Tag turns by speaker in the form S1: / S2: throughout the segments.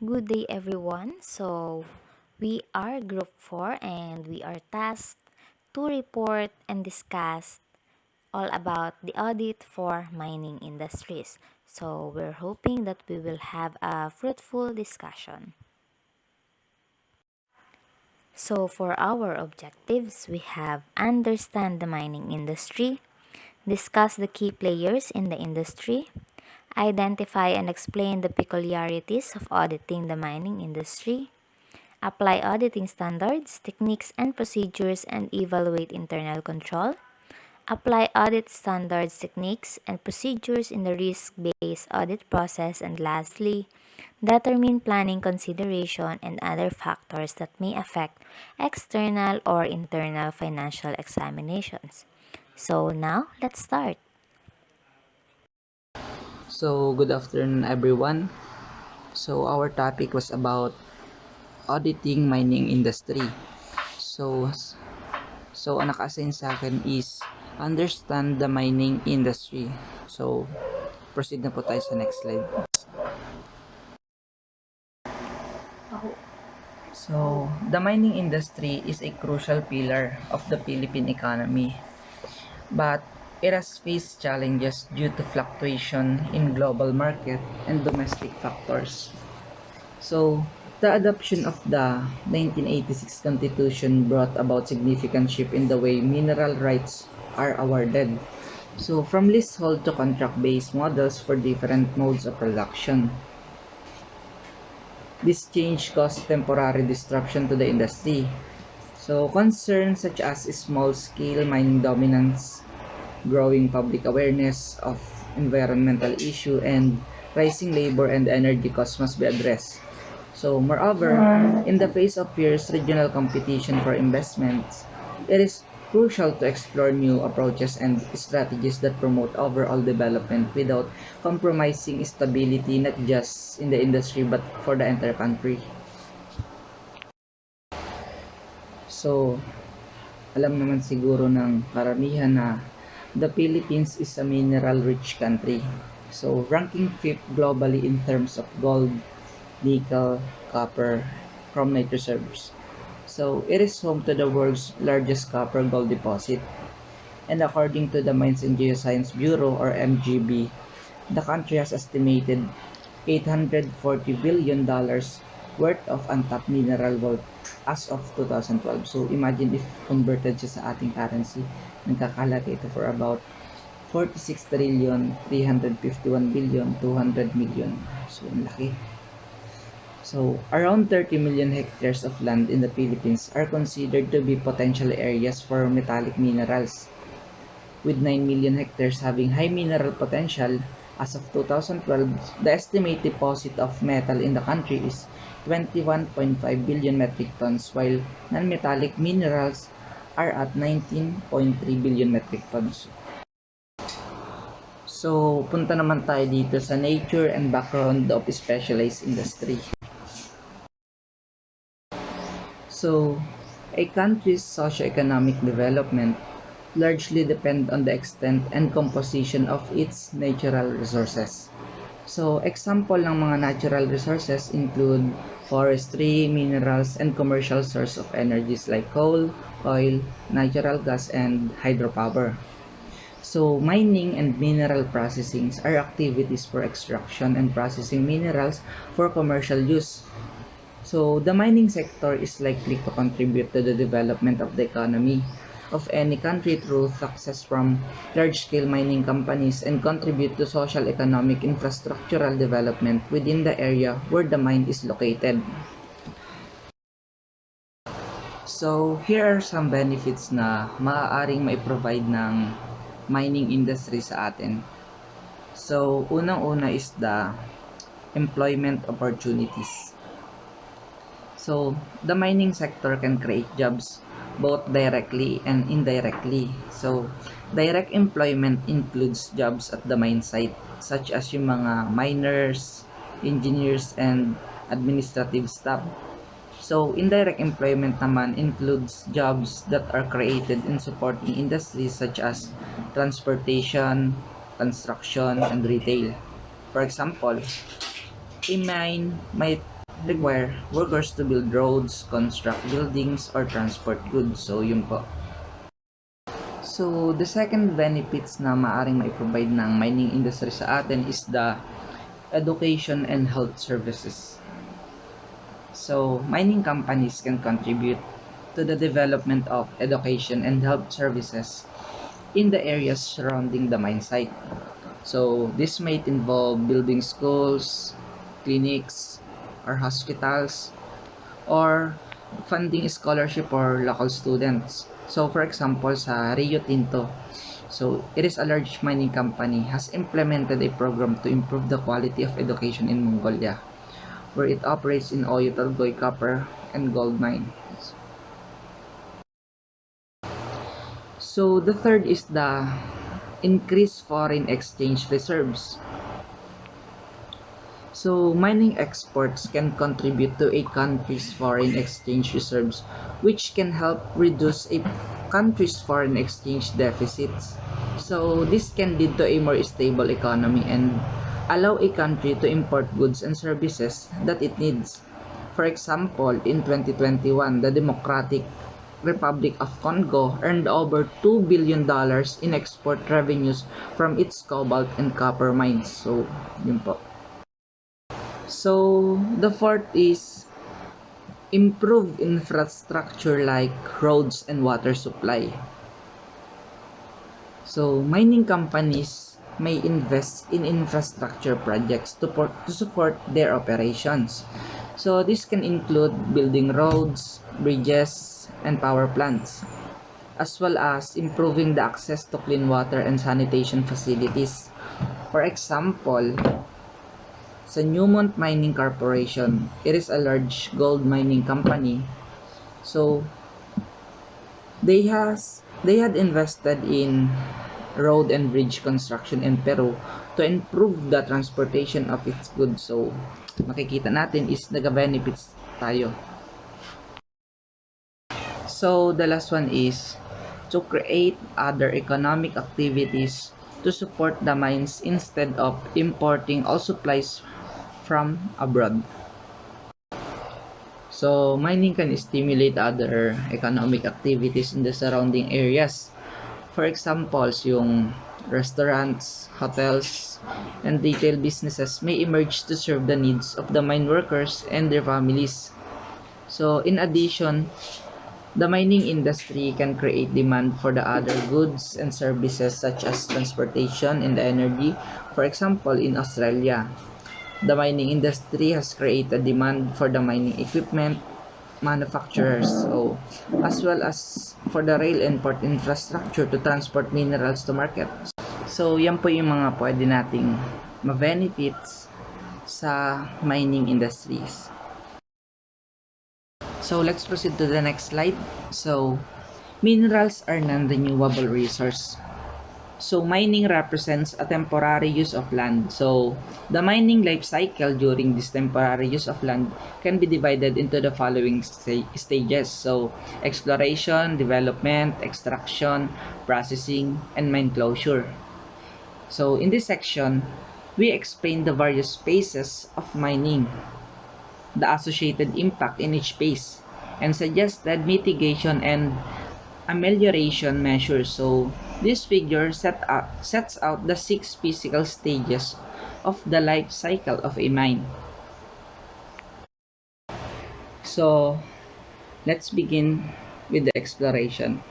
S1: Good day, everyone. We are Group 4 and we are tasked to report and discuss all about the audit for mining industries. We're hoping that we will have a fruitful discussion. For our objectives, we have understand the mining industry, discuss the key players in the industry, identify and explain the peculiarities of auditing the mining industry, apply auditing standards, techniques, and procedures, and evaluate internal control. Apply audit standards, techniques, and procedures in the risk-based audit process. And lastly, determine planning consideration and other factors that may affect external or internal financial examinations. Now, let's start.
S2: Good afternoon, everyone. Our topic was about auditing mining industry. So, ang naka-assign sa akin is understand the mining industry. Proceed na po tayo sa next slide. The mining industry is a crucial pillar of the Philippine economy, but it has faced challenges due to fluctuation in global market and domestic factors. The adoption of the 1986 Constitution brought about significant shift in the way mineral rights are awarded. From leasehold to contract-based models for different modes of production. This change caused temporary disruption to the industry. Concerns such as small-scale mining dominance, growing public awareness of environmental issue, and rising labor and energy costs must be addressed. Moreover, in the face of fierce regional competition for investments, it is crucial to explore new approaches and strategies that promote overall development without compromising stability not just in the industry but for the entire country. Alam naman siguro ng karamihan na the Philippines is a mineral-rich country. Ranking 5th globally in terms of gold, nickel, copper, chromite reserves. It is home to the world's largest copper gold deposit. And according to the Mines and Geoscience Bureau or MGB, the country has estimated $840 billion worth of untapped mineral wealth as of 2012. Imagine if converted siya sa ating currency, nagkakalaki ito for about 46,351,200,000,000. Ang laki. Around 30 million hectares of land in the Philippines are considered to be potential areas for metallic minerals, with 9 million hectares having high mineral potential. As of 2012, the estimated deposit of metal in the country is 21.5 billion metric tons, while non-metallic minerals are at 19.3 billion metric tons. Punta naman tayo dito sa nature and background of specialized industry. A country's socio-economic development largely depend on the extent and composition of its natural resources. Example ng mga natural resources include forestry, minerals, and commercial source of energies like coal, oil, natural gas, and hydropower. Mining and mineral processing are activities for extraction and processing minerals for commercial use. The mining sector is likely to contribute to the development of the economy of any country through success from large-scale mining companies and contribute to social economic infrastructural development within the area where the mine is located. Here are some benefits na maaaring mai-provide ng mining industry sa atin. Unang-una is the employment opportunities. The mining sector can create jobs both directly and indirectly. Direct employment includes jobs at the mine site, such as yung mga miners, engineers, and administrative staff. Indirect employment naman includes jobs that are created in supporting industries such as transportation, construction, and retail. For example, a mine might require workers to build roads, construct buildings, or transport goods. So, yun po. So, the second benefits na maaring mai-provide ng mining industry sa atin is the education and health services. So, mining companies can contribute to the development of education and health services in the areas surrounding the mine site. So, this might involve building schools, clinics, or hospitals, or funding scholarship for local students. So, for example, sa Rio Tinto, so it is a large mining company, has implemented a program to improve the quality of education in Mongolia, where it operates in Oyu Tolgoi copper and gold mines. So, the third is the increased foreign exchange reserves. So, mining exports can contribute to a country's foreign exchange reserves, which can help reduce a country's foreign exchange deficits. So, this can lead to a more stable economy and allow a country to import goods and services that it needs. For example, in 2021, the Democratic Republic of Congo earned over $2 billion in export revenues from its cobalt and copper mines. So, yun po. So, the fourth is improve infrastructure like roads and water supply. So, mining companies may invest in infrastructure projects to support their operations. So, this can include building roads, bridges, and power plants, as well as improving the access to clean water and sanitation facilities. For example, sa Newmont Mining Corporation, it is a large gold mining company. So, they had invested in road and bridge construction in Peru to improve the transportation of its goods. So, makikita natin is naga-benefits tayo. So, the last one is to create other economic activities to support the mines instead of importing all supplies from abroad. So, mining can stimulate other economic activities in the surrounding areas. For example, yung restaurants, hotels, and retail businesses may emerge to serve the needs of the mine workers and their families. So, in addition, the mining industry can create demand for the other goods and services such as transportation and energy. For example, in Australia, the mining industry has created demand for the mining equipment manufacturers, so as well as for the rail and port infrastructure to transport minerals to market. So, yan po yung mga pwede nating ma-benefits sa mining industries. So, let's proceed to the next slide. So, minerals are non-renewable resource. So, mining represents a temporary use of land. So, the mining life cycle during this temporary use of land can be divided into the following stages. So, exploration, development, extraction, processing, and mine closure. So, in this section, we explain the various phases of mining, the associated impact in each phase, and suggested mitigation and amelioration measures. So, this figure sets out the 6 physical stages of the life cycle of a mine. So, let's begin with the exploration.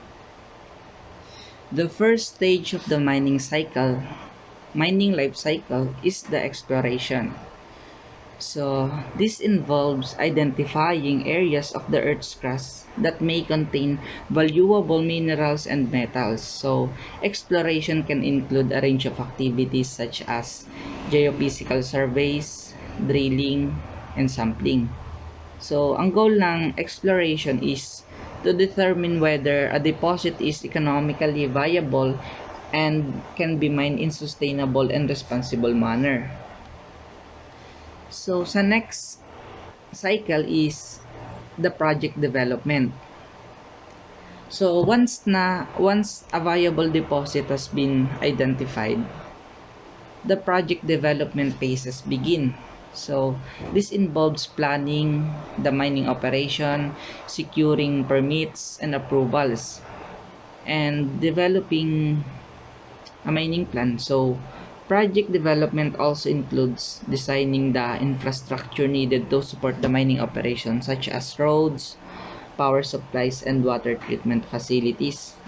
S2: The first stage of the mining life cycle is the exploration. So, this involves identifying areas of the Earth's crust that may contain valuable minerals and metals. So, exploration can include a range of activities such as geophysical surveys, drilling, and sampling. So, ang goal ng exploration is to determine whether a deposit is economically viable and can be mined in sustainable and responsible manner. So, sa next cycle is the project development. So, once a viable deposit has been identified, the project development phases begin. So this involves planning the mining operation, securing permits and approvals, and developing a mining plan. So project development also includes designing the infrastructure needed to support the mining operation, such as roads, power supplies, and water treatment facilities.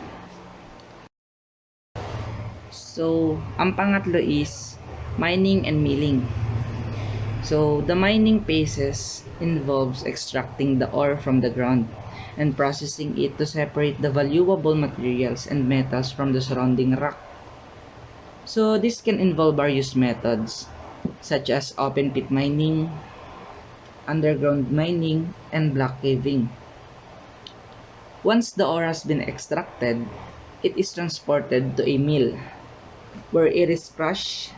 S2: So, ang pangatlo is mining and milling. So, the mining phases involves extracting the ore from the ground and processing it to separate the valuable materials and metals from the surrounding rock. So, this can involve various methods such as open pit mining, underground mining, and block caving. Once the ore has been extracted, it is transported to a mill where it is crushed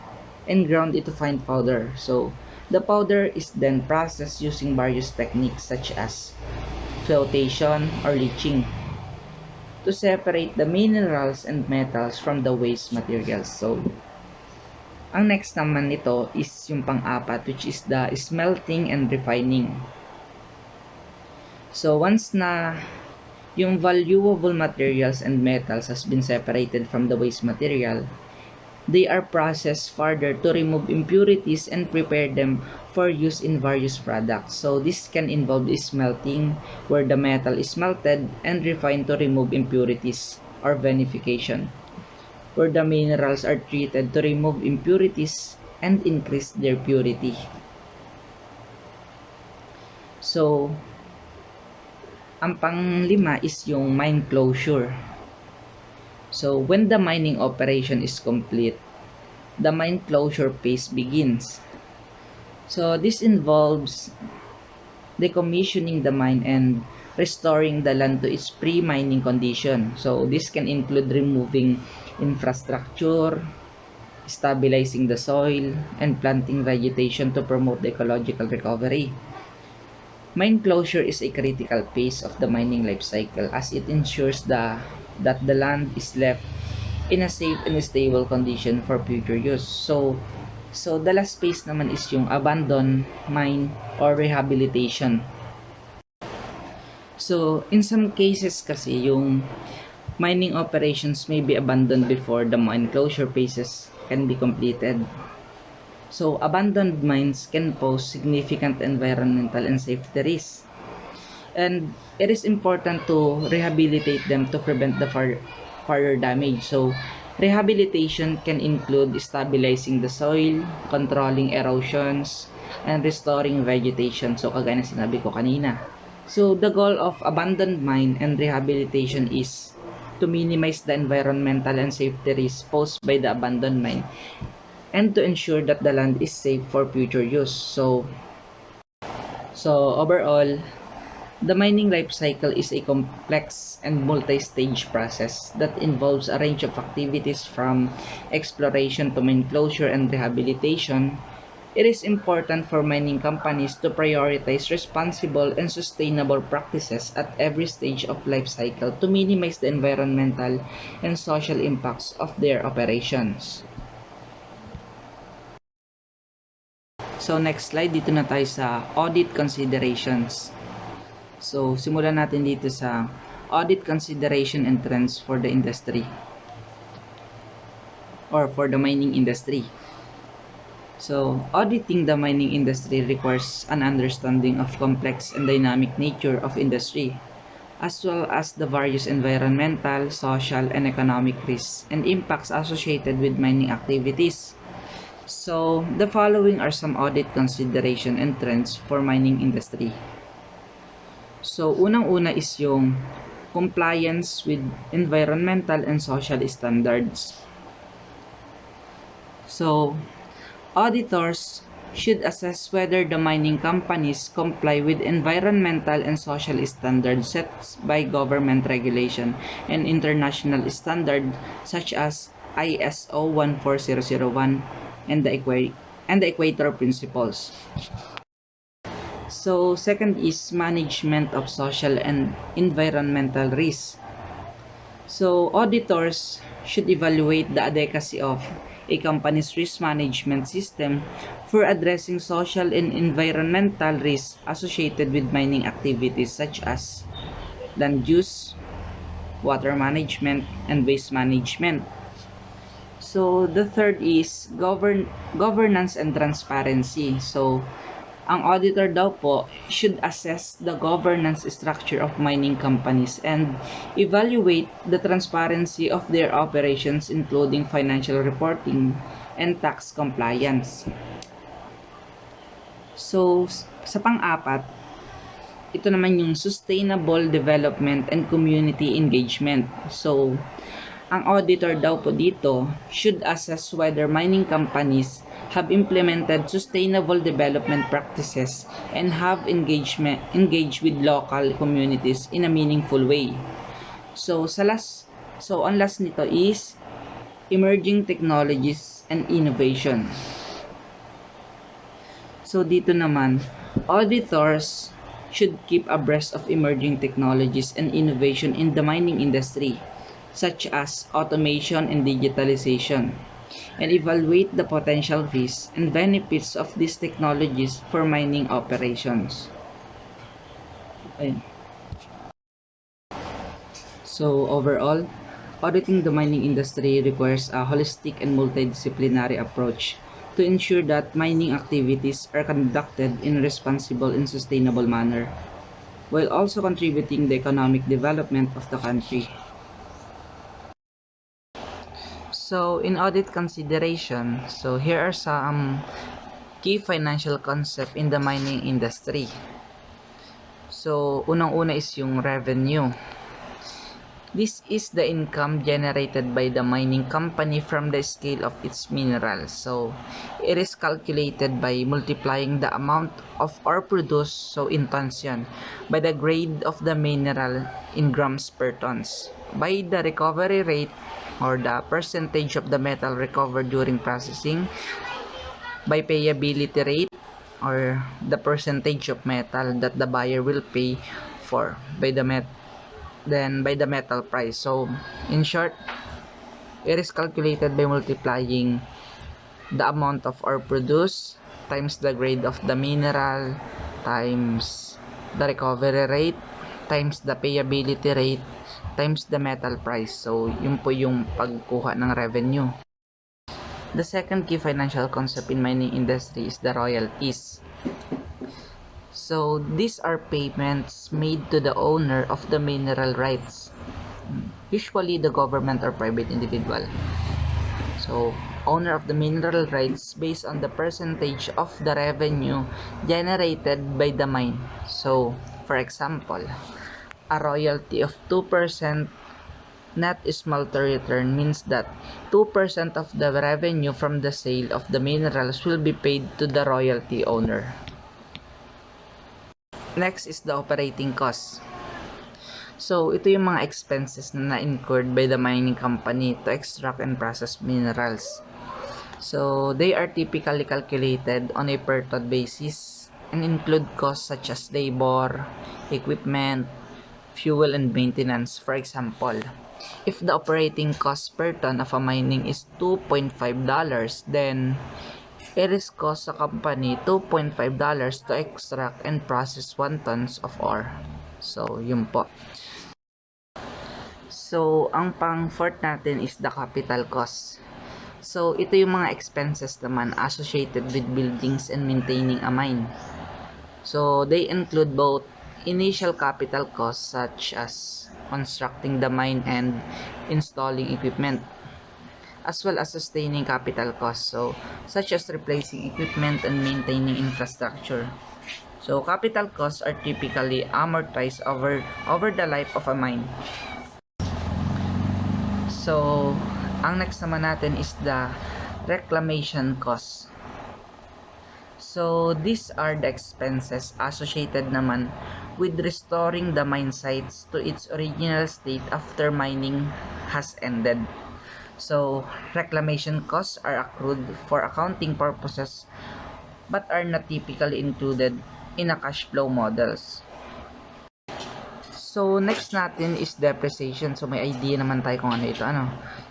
S2: and ground into fine powder. So, the powder is then processed using various techniques such as flotation or leaching to separate the minerals and metals from the waste materials. So, ang next naman nito is yung pang-apat, which is the smelting and refining. So, once na yung valuable materials and metals has been separated from the waste material, they are processed further to remove impurities and prepare them for use in various products. So this can involve smelting, where the metal is melted and refined to remove impurities, or vinification, where the minerals are treated to remove impurities and increase their purity. So, ang panglima is yung mine closure. So, when the mining operation is complete, the mine closure phase begins. So, this involves decommissioning the mine and restoring the land to its pre-mining condition. So, this can include removing infrastructure, stabilizing the soil, and planting vegetation to promote the ecological recovery. Mine closure is a critical phase of the mining life cycle as it ensures that the land is left in a safe and stable condition for future use. So the last phase naman is yung abandon mine or rehabilitation. So in some cases kasi yung mining operations may be abandoned before the mine closure phases can be completed. So abandoned mines can pose significant environmental and safety risks. And it is important to rehabilitate them to prevent the further damage. So, rehabilitation can include stabilizing the soil, controlling erosions, and restoring vegetation. So, kagaya na sinabi ko kanina. So, the goal of abandoned mine and rehabilitation is to minimize the environmental and safety risks posed by the abandoned mine and to ensure that the land is safe for future use. So overall, the mining life cycle is a complex and multi-stage process that involves a range of activities from exploration to mine closure and rehabilitation. It is important for mining companies to prioritize responsible and sustainable practices at every stage of life cycle to minimize the environmental and social impacts of their operations. So next slide, dito na tayo sa audit considerations. So simulan natin dito sa audit consideration and trends for the industry or for the mining industry. So auditing the mining industry requires an understanding of complex and dynamic nature of industry, as well as the various environmental, social, and economic risks and impacts associated with mining activities. So, the following are some audit consideration and trends for mining industry. So, unang-una is yung compliance with environmental and social standards. So, auditors should assess whether the mining companies comply with environmental and social standards set by government regulation and international standards such as ISO 14001 and the Equator Principles. So, second is management of social and environmental risks. So, auditors should evaluate the adequacy of a company's risk management system for addressing social and environmental risks associated with mining activities such as land use, water management, and waste management. So, the third is governance and transparency. So, ang auditor daw po should assess the governance structure of mining companies and evaluate the transparency of their operations including financial reporting and tax compliance. So, sa pang-apat, ito naman yung sustainable development and community engagement. So, ang auditor daw po dito should assess whether mining companies have implemented sustainable development practices and have engaged with local communities in a meaningful way. So ang last nito is emerging technologies and innovation. So dito naman, auditors should keep abreast of emerging technologies and innovation in the mining industry, such as automation and digitalization, and evaluate the potential risks and benefits of these technologies for mining operations. Ayun. So overall, auditing the mining industry requires a holistic and multidisciplinary approach to ensure that mining activities are conducted in a responsible and sustainable manner, while also contributing to the economic development of the country. So, in audit consideration, so here are some key financial concept in the mining industry. So, unang-una is yung revenue. This is the income generated by the mining company from the scale of its minerals. So, it is calculated by multiplying the amount of ore produced, so in tons yan, by the grade of the mineral in grams per tons, by the recovery rate or the percentage of the metal recovered during processing, by payability rate or the percentage of metal that the buyer will pay for by the metal price. So in short, it is calculated by multiplying the amount of ore produced times the grade of the mineral times the recovery rate times the payability rate times the metal price. So, yun po yung pagkuha ng revenue. The second key financial concept in mining industry is the royalties. So, these are payments made to the owner of the mineral rights, usually the government or private individual. So, owner of the mineral rights based on the percentage of the revenue generated by the mine. So, for example, a royalty of 2% net smelter return means that 2% of the revenue from the sale of the minerals will be paid to the royalty owner. Next is the operating costs. So, ito yung mga expenses na na-incurred by the mining company to extract and process minerals. So, they are typically calculated on a per ton basis and include costs such as labor, equipment, fuel, and maintenance. For example, if the operating cost per ton of a mining is $2.5, then it is cost sa company $2.5 to extract and process 1 tons of ore. So, yun po. So, ang pang-fourth natin is the capital cost. So, ito yung mga expenses naman associated with buildings and maintaining a mine. So, they include both initial capital costs such as constructing the mine and installing equipment, as well as sustaining capital costs, so such as replacing equipment and maintaining infrastructure. So, capital costs are typically amortized over the life of a mine. So, ang next naman natin is the reclamation costs. So, these are the expenses associated naman with restoring the mine sites to its original state after mining has ended. So, reclamation costs are accrued for accounting purposes but are not typically included in a cash flow models. So, next natin is depreciation. So, may idea naman tayo kung ano ito.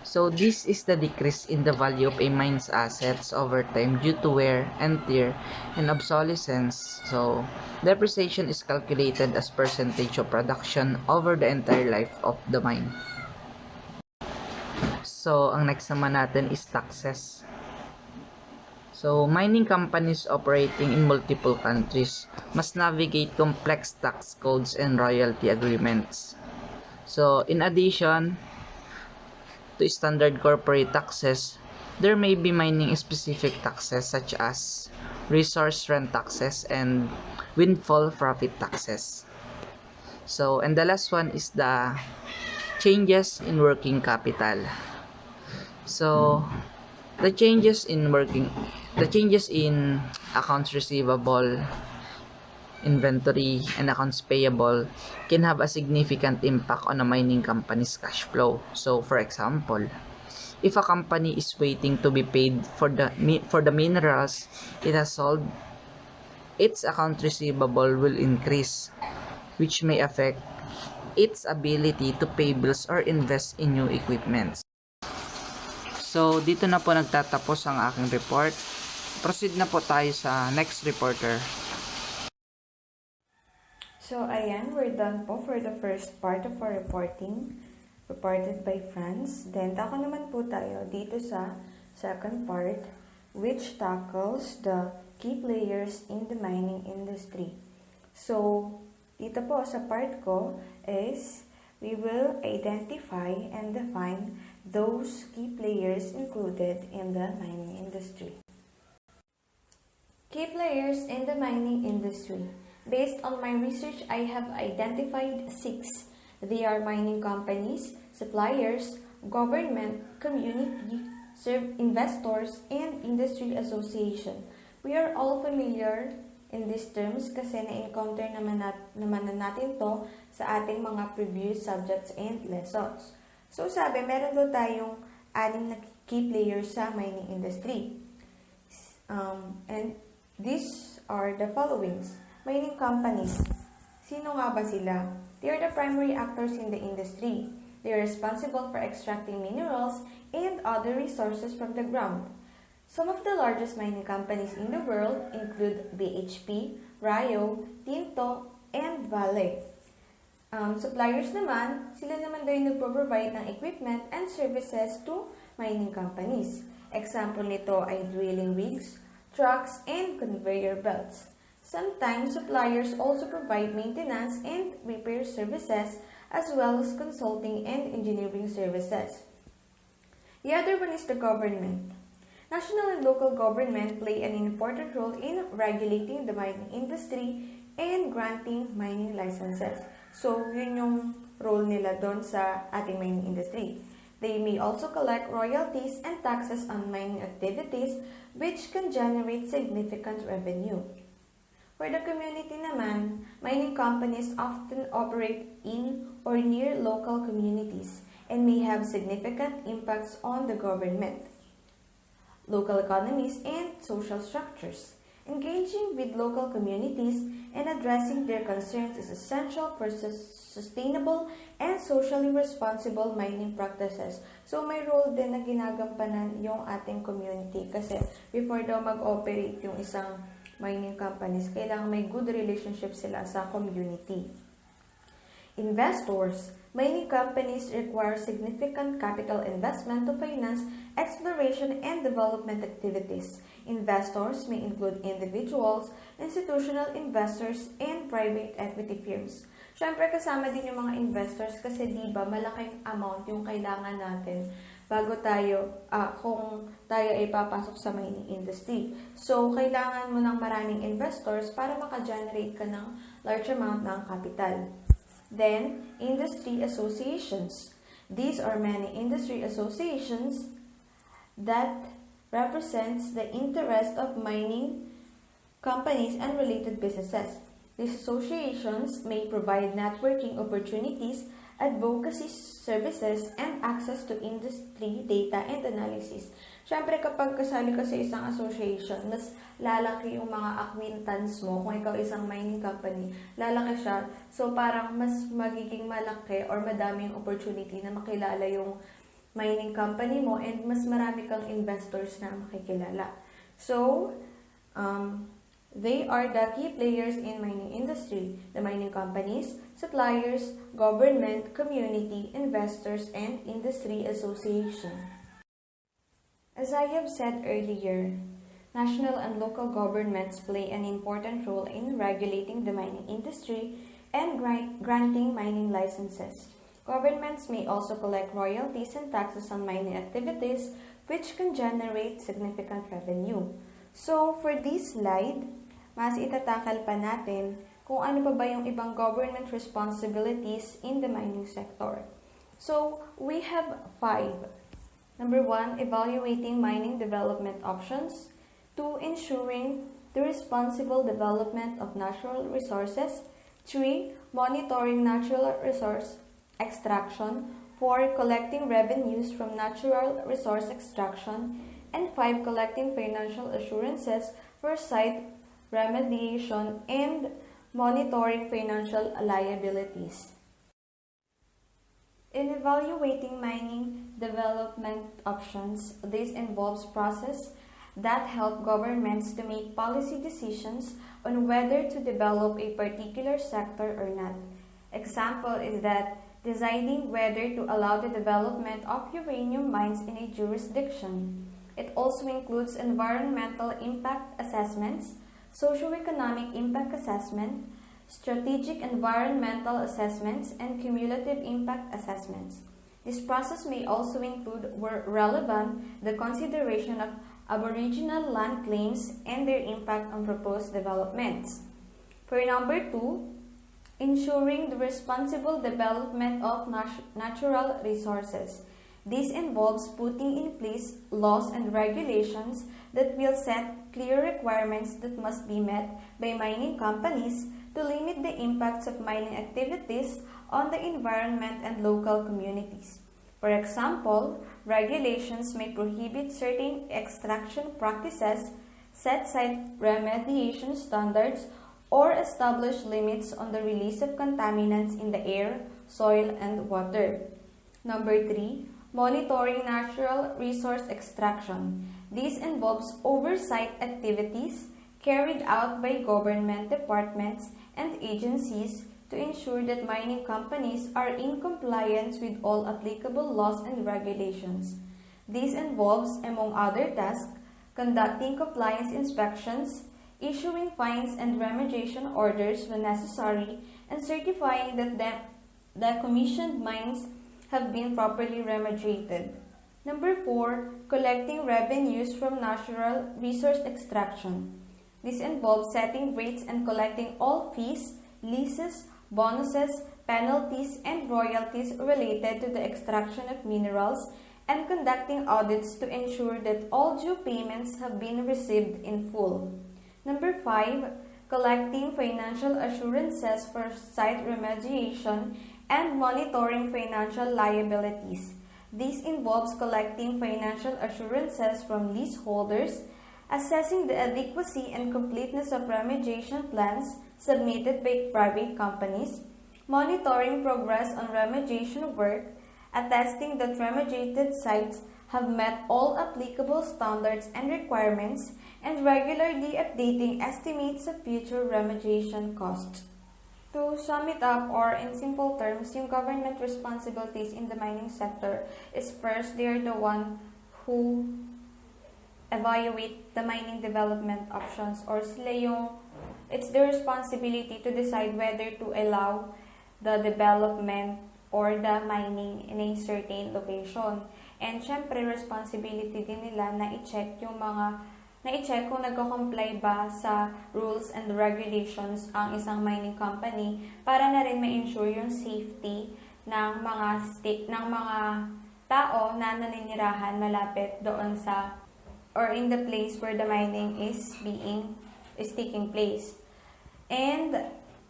S2: So, this is the decrease in the value of a mine's assets over time due to wear and tear and obsolescence. So, depreciation is calculated as percentage of production over the entire life of the mine. So, ang next naman natin is taxes. So, mining companies operating in multiple countries must navigate complex tax codes and royalty agreements. So, in addition to standard corporate taxes, there may be mining-specific taxes such as resource rent taxes and windfall profit taxes. So, and the last one is the changes in working capital. So, the changes in accounts receivable, inventory, and accounts payable can have a significant impact on a mining company's cash flow. So, for example, if a company is waiting to be paid for the minerals it has sold, its account receivable will increase, which may affect its ability to pay bills or invest in new equipment. So, dito na po nagtatapos ang aking report. Proceed na po tayo sa next reporter.
S3: So, ayan, we're done po for the first part of our reporting, reported by France. Then, ako naman po tayo dito sa second part, which tackles the key players in the mining industry. So, dito po sa part ko is, we will identify and define those key players included in the mining industry. Key players in the mining industry. Based on my research, I have identified 6. They are mining companies, suppliers, government, community, investors, and industry association. We are all familiar in these terms kasi na-encounter naman na natin to sa ating mga previous subjects and lessons. So sabi, meron daw tayong 6 na key players sa mining industry. And these are the followings. Mining companies. Sino nga ba sila? They are the primary actors in the industry. They are responsible for extracting minerals and other resources from the ground. Some of the largest mining companies in the world include BHP, Rio, Tinto, and Vale. Suppliers naman, sila naman daw yung nagpo-provide ng equipment and services to mining companies. Example nito ay drilling rigs, trucks, and conveyor belts. Sometimes, suppliers also provide maintenance and repair services as well as consulting and engineering services. The other one is the government. National and local government play an important role in regulating the mining industry and granting mining licenses. So, yun yung role nila doon sa ating mining industry. They may also collect royalties and taxes on mining activities which can generate significant revenue. For the community naman, mining companies often operate in or near local communities and may have significant impacts on the government, local economies, and social structures. Engaging with local communities and addressing their concerns is essential for sustainable and socially responsible mining practices. So, may role din na ginagampanan yung ating community kasi before daw mag-operate yung isang mining companies, kailangan may good relationship sila sa community. Investors. Mining companies require significant capital investment to finance exploration and development activities. Investors may include individuals, institutional investors, and private equity firms. Siyempre, kasama din yung mga investors kasi diba malaking amount yung kailangan natin bago tayo, kung tayo ay papasok sa mining industry. So, kailangan mo ng maraming investors para maka-generate ka ng large amount ng capital. Then, industry associations. These are many industry associations that represents the interest of mining companies and related businesses. These associations may provide networking opportunities, advocacy services, and access to industry data and analysis. Siyempre, kapag kasali ka sa isang association, mas lalaki yung mga acquaintance mo. Kung ikaw isang mining company, lalaki siya. So, parang mas magiging malaki or madaming opportunity na makilala yung mining company mo and mas marami kang investors na makikilala. So, they are the key players in mining industry, the mining companies, suppliers, government, community, investors, and industry association. As I have said earlier, national and local governments play an important role in regulating the mining industry and granting mining licenses. Governments may also collect royalties and taxes on mining activities, which can generate significant revenue. So, for this slide, mas itatakal pa natin kung ano pa ba yung ibang government responsibilities in the mining sector. So, we have 5. Number 1, evaluating mining development options. 2, ensuring the responsible development of natural resources. 3, monitoring natural resource extraction. 4, collecting revenues from natural resource extraction. And 5, collecting financial assurances for site remediation and monitoring financial liabilities. In evaluating mining development options, this involves process that help governments to make policy decisions on whether to develop a particular sector or not. Example is that deciding whether to allow the development of uranium mines in a jurisdiction. It also includes environmental impact assessments, socioeconomic impact assessment, strategic environmental assessments, and cumulative impact assessments. This process may also include, where relevant, the consideration of Aboriginal land claims and their impact on proposed developments. For number 2, ensuring the responsible development of natural resources. This involves putting in place laws and regulations that will set clear requirements that must be met by mining companies to limit the impacts of mining activities on the environment and local communities. For example, regulations may prohibit certain extraction practices, set site remediation standards, or establish limits on the release of contaminants in the air, soil, and water. Number 3, monitoring natural resource extraction. This involves oversight activities carried out by government departments and agencies to ensure that mining companies are in compliance with all applicable laws and regulations. This involves, among other tasks, conducting compliance inspections, issuing fines and remediation orders when necessary, and certifying that the commissioned mines have been properly remediated. Number 4, collecting revenues from natural resource extraction. This involves setting rates and collecting all fees, leases, bonuses, penalties, and royalties related to the extraction of minerals and conducting audits to ensure that all due payments have been received in full. Number 5, collecting financial assurances for site remediation and monitoring financial liabilities. This involves collecting financial assurances from leaseholders, assessing the adequacy and completeness of remediation plans submitted by private companies, monitoring progress on remediation work, attesting that remediated sites have met all applicable standards and requirements, and regularly updating estimates of future remediation costs. To sum it up, or in simple terms, yung government responsibilities in the mining sector is first, they are the one who evaluate the mining development options, or sila yung, it's their responsibility to decide whether to allow the development or the mining in a certain location. And syempre, responsibility din nila na i-check yung mga na-i-check kung nagko-comply ba sa rules and regulations ang isang mining company para na rin ma-ensure yung safety ng mga tao na naninirahan malapit doon sa or in the place where the mining is taking place. And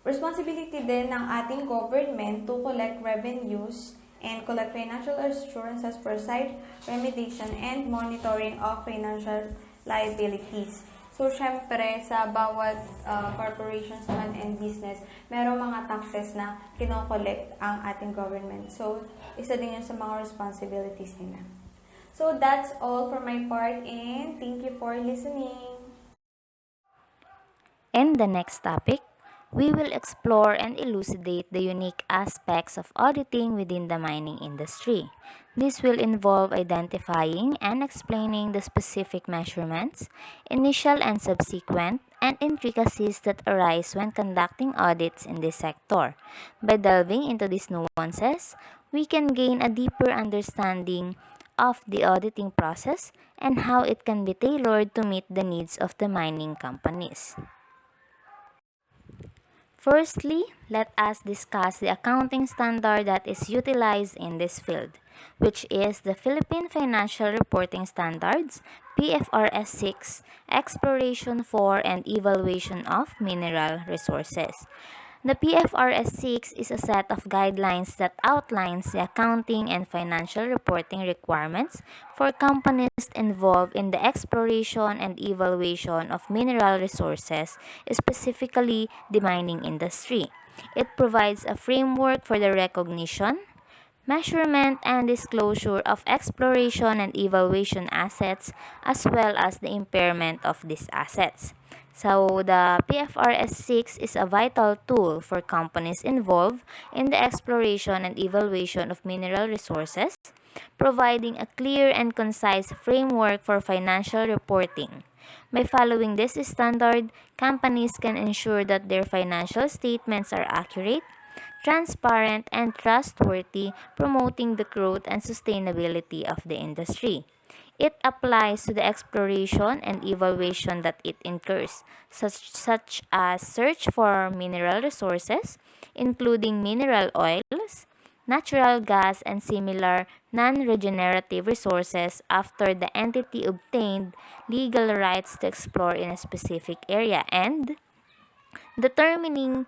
S3: Responsibility din ng ating government to collect revenues and collect financial assurances for site remediation and monitoring of financial liabilities. So, syempre, sa bawat corporations naman and business, merong mga taxes na kinokollect ang ating government. So, isa din yun sa mga responsibilities nila. So, that's all for my part and thank you for listening.
S1: In the next topic, we will explore and elucidate the unique aspects of auditing within the mining industry. This will involve identifying and explaining the specific measurements, initial and subsequent, and intricacies that arise when conducting audits in this sector. By delving into these nuances, we can gain a deeper understanding of the auditing process and how it can be tailored to meet the needs of the mining companies. Firstly, let us discuss the accounting standard that is utilized in this field, which is the Philippine Financial Reporting Standards, PFRS 6, Exploration for and Evaluation of Mineral Resources. The PFRS 6 is a set of guidelines that outlines the accounting and financial reporting requirements for companies involved in the exploration and evaluation of mineral resources, specifically the mining industry. It provides a framework for the recognition, measurement, and disclosure of exploration and evaluation assets as well as the impairment of these assets. So, the PFRS 6 is a vital tool for companies involved in the exploration and evaluation of mineral resources, providing a clear and concise framework for financial reporting. By following this standard, companies can ensure that their financial statements are accurate, transparent, and trustworthy, promoting the growth and sustainability of the industry. It applies to the exploration and evaluation that it incurs, such as search for mineral resources, including mineral oils, natural gas, and similar non-regenerative resources after the entity obtained legal rights to explore in a specific area, and determining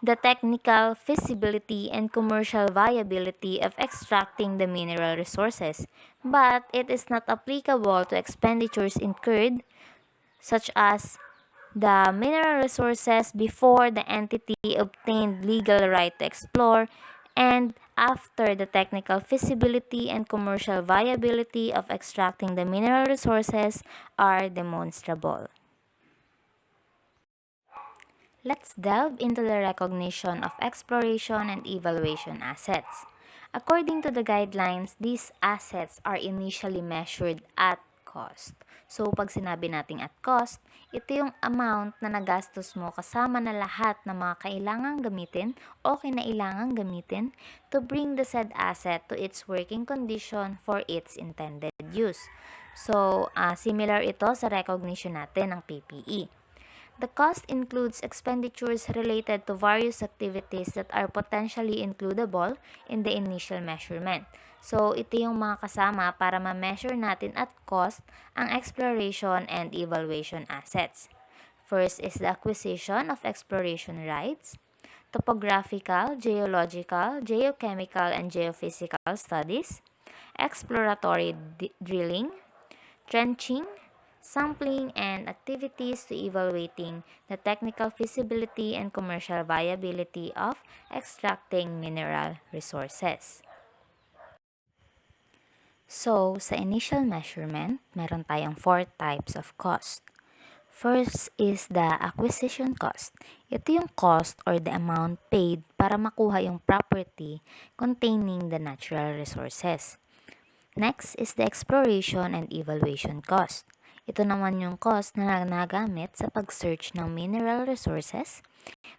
S1: the technical feasibility and commercial viability of extracting the mineral resources, but it is not applicable to expenditures incurred, such as the mineral resources before the entity obtained legal right to explore and after the technical feasibility and commercial viability of extracting the mineral resources are demonstrable. Let's delve into the recognition of exploration and evaluation assets. According to the guidelines, these assets are initially measured at cost. So, pag sinabi nating at cost, ito yung amount na nagastos mo kasama na lahat ng mga kailangang gamitin o kinailangang gamitin to bring the said asset to its working condition for its intended use. So, similar ito sa recognition natin ng PPE. The cost includes expenditures related to various activities that are potentially includable in the initial measurement. So, ito yung mga kasama para ma-measure natin at cost ang exploration and evaluation assets. First is the acquisition of exploration rights, topographical, geological, geochemical, and geophysical studies, exploratory drilling, trenching, sampling, and activities to evaluating the technical feasibility and commercial viability of extracting mineral resources. So, sa initial measurement, meron tayong 4 types of cost. First is the acquisition cost. Ito yung cost or the amount paid para makuha yung property containing the natural resources. Next is the exploration and evaluation cost. Ito naman yung cost na nagamit sa pag-search ng mineral resources,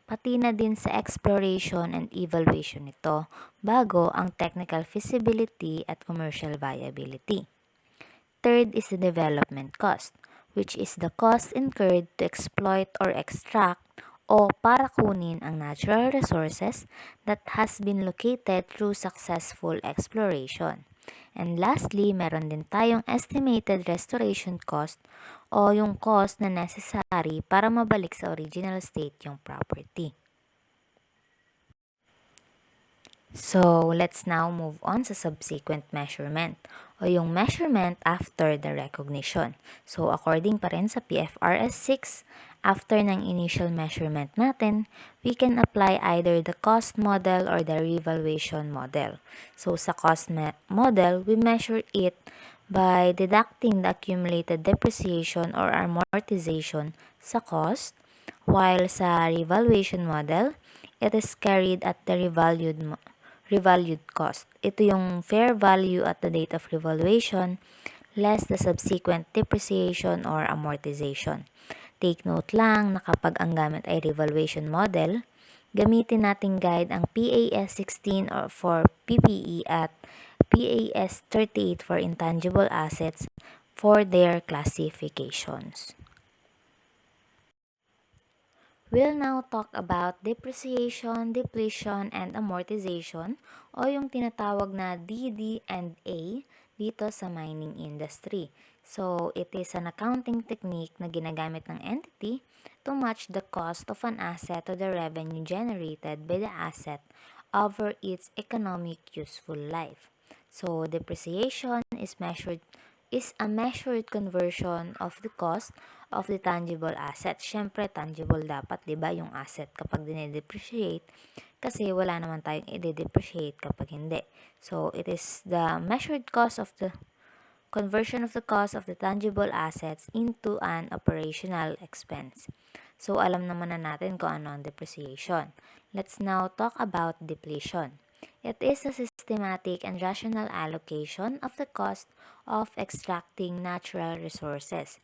S1: pati na din sa exploration and evaluation nito bago ang technical feasibility at commercial viability. Third is the development cost, which is the cost incurred to exploit or extract o para kunin ang natural resources that has been located through successful exploration. And lastly, meron din tayong estimated restoration cost o yung cost na necessary para mabalik sa original state yung property. So, let's now move on sa subsequent measurement o yung measurement after the recognition. So, according pa rin sa PFRS 6, after ng initial measurement natin, we can apply either the cost model or the revaluation model. So, sa cost model, we measure it by deducting the accumulated depreciation or amortization sa cost, while sa revaluation model, it is carried at the revalued cost. Ito yung fair value at the date of revaluation less the subsequent depreciation or amortization. Take note lang na kapag ang gamit ay revaluation model, gamitin nating guide ang PAS 16 or for PPE at PAS 38 for intangible assets for their classifications. We'll now talk about depreciation, depletion, and amortization o yung tinatawag na DD and A dito sa mining industry. So, it is an accounting technique na ginagamit ng entity to match the cost of an asset to the revenue generated by the asset over its economic useful life. So, depreciation is a measured conversion of the cost of the tangible asset. Siyempre, tangible dapat, 'di ba, yung asset kapag dine-depreciate kasi wala naman tayong i-depreciate kapag hindi. So, it is the measured cost of the conversion of the cost of the tangible assets into an operational expense. So, alam naman na natin kung ano ang depreciation. Let's now talk about depletion. It is a systematic and rational allocation of the cost of extracting natural resources.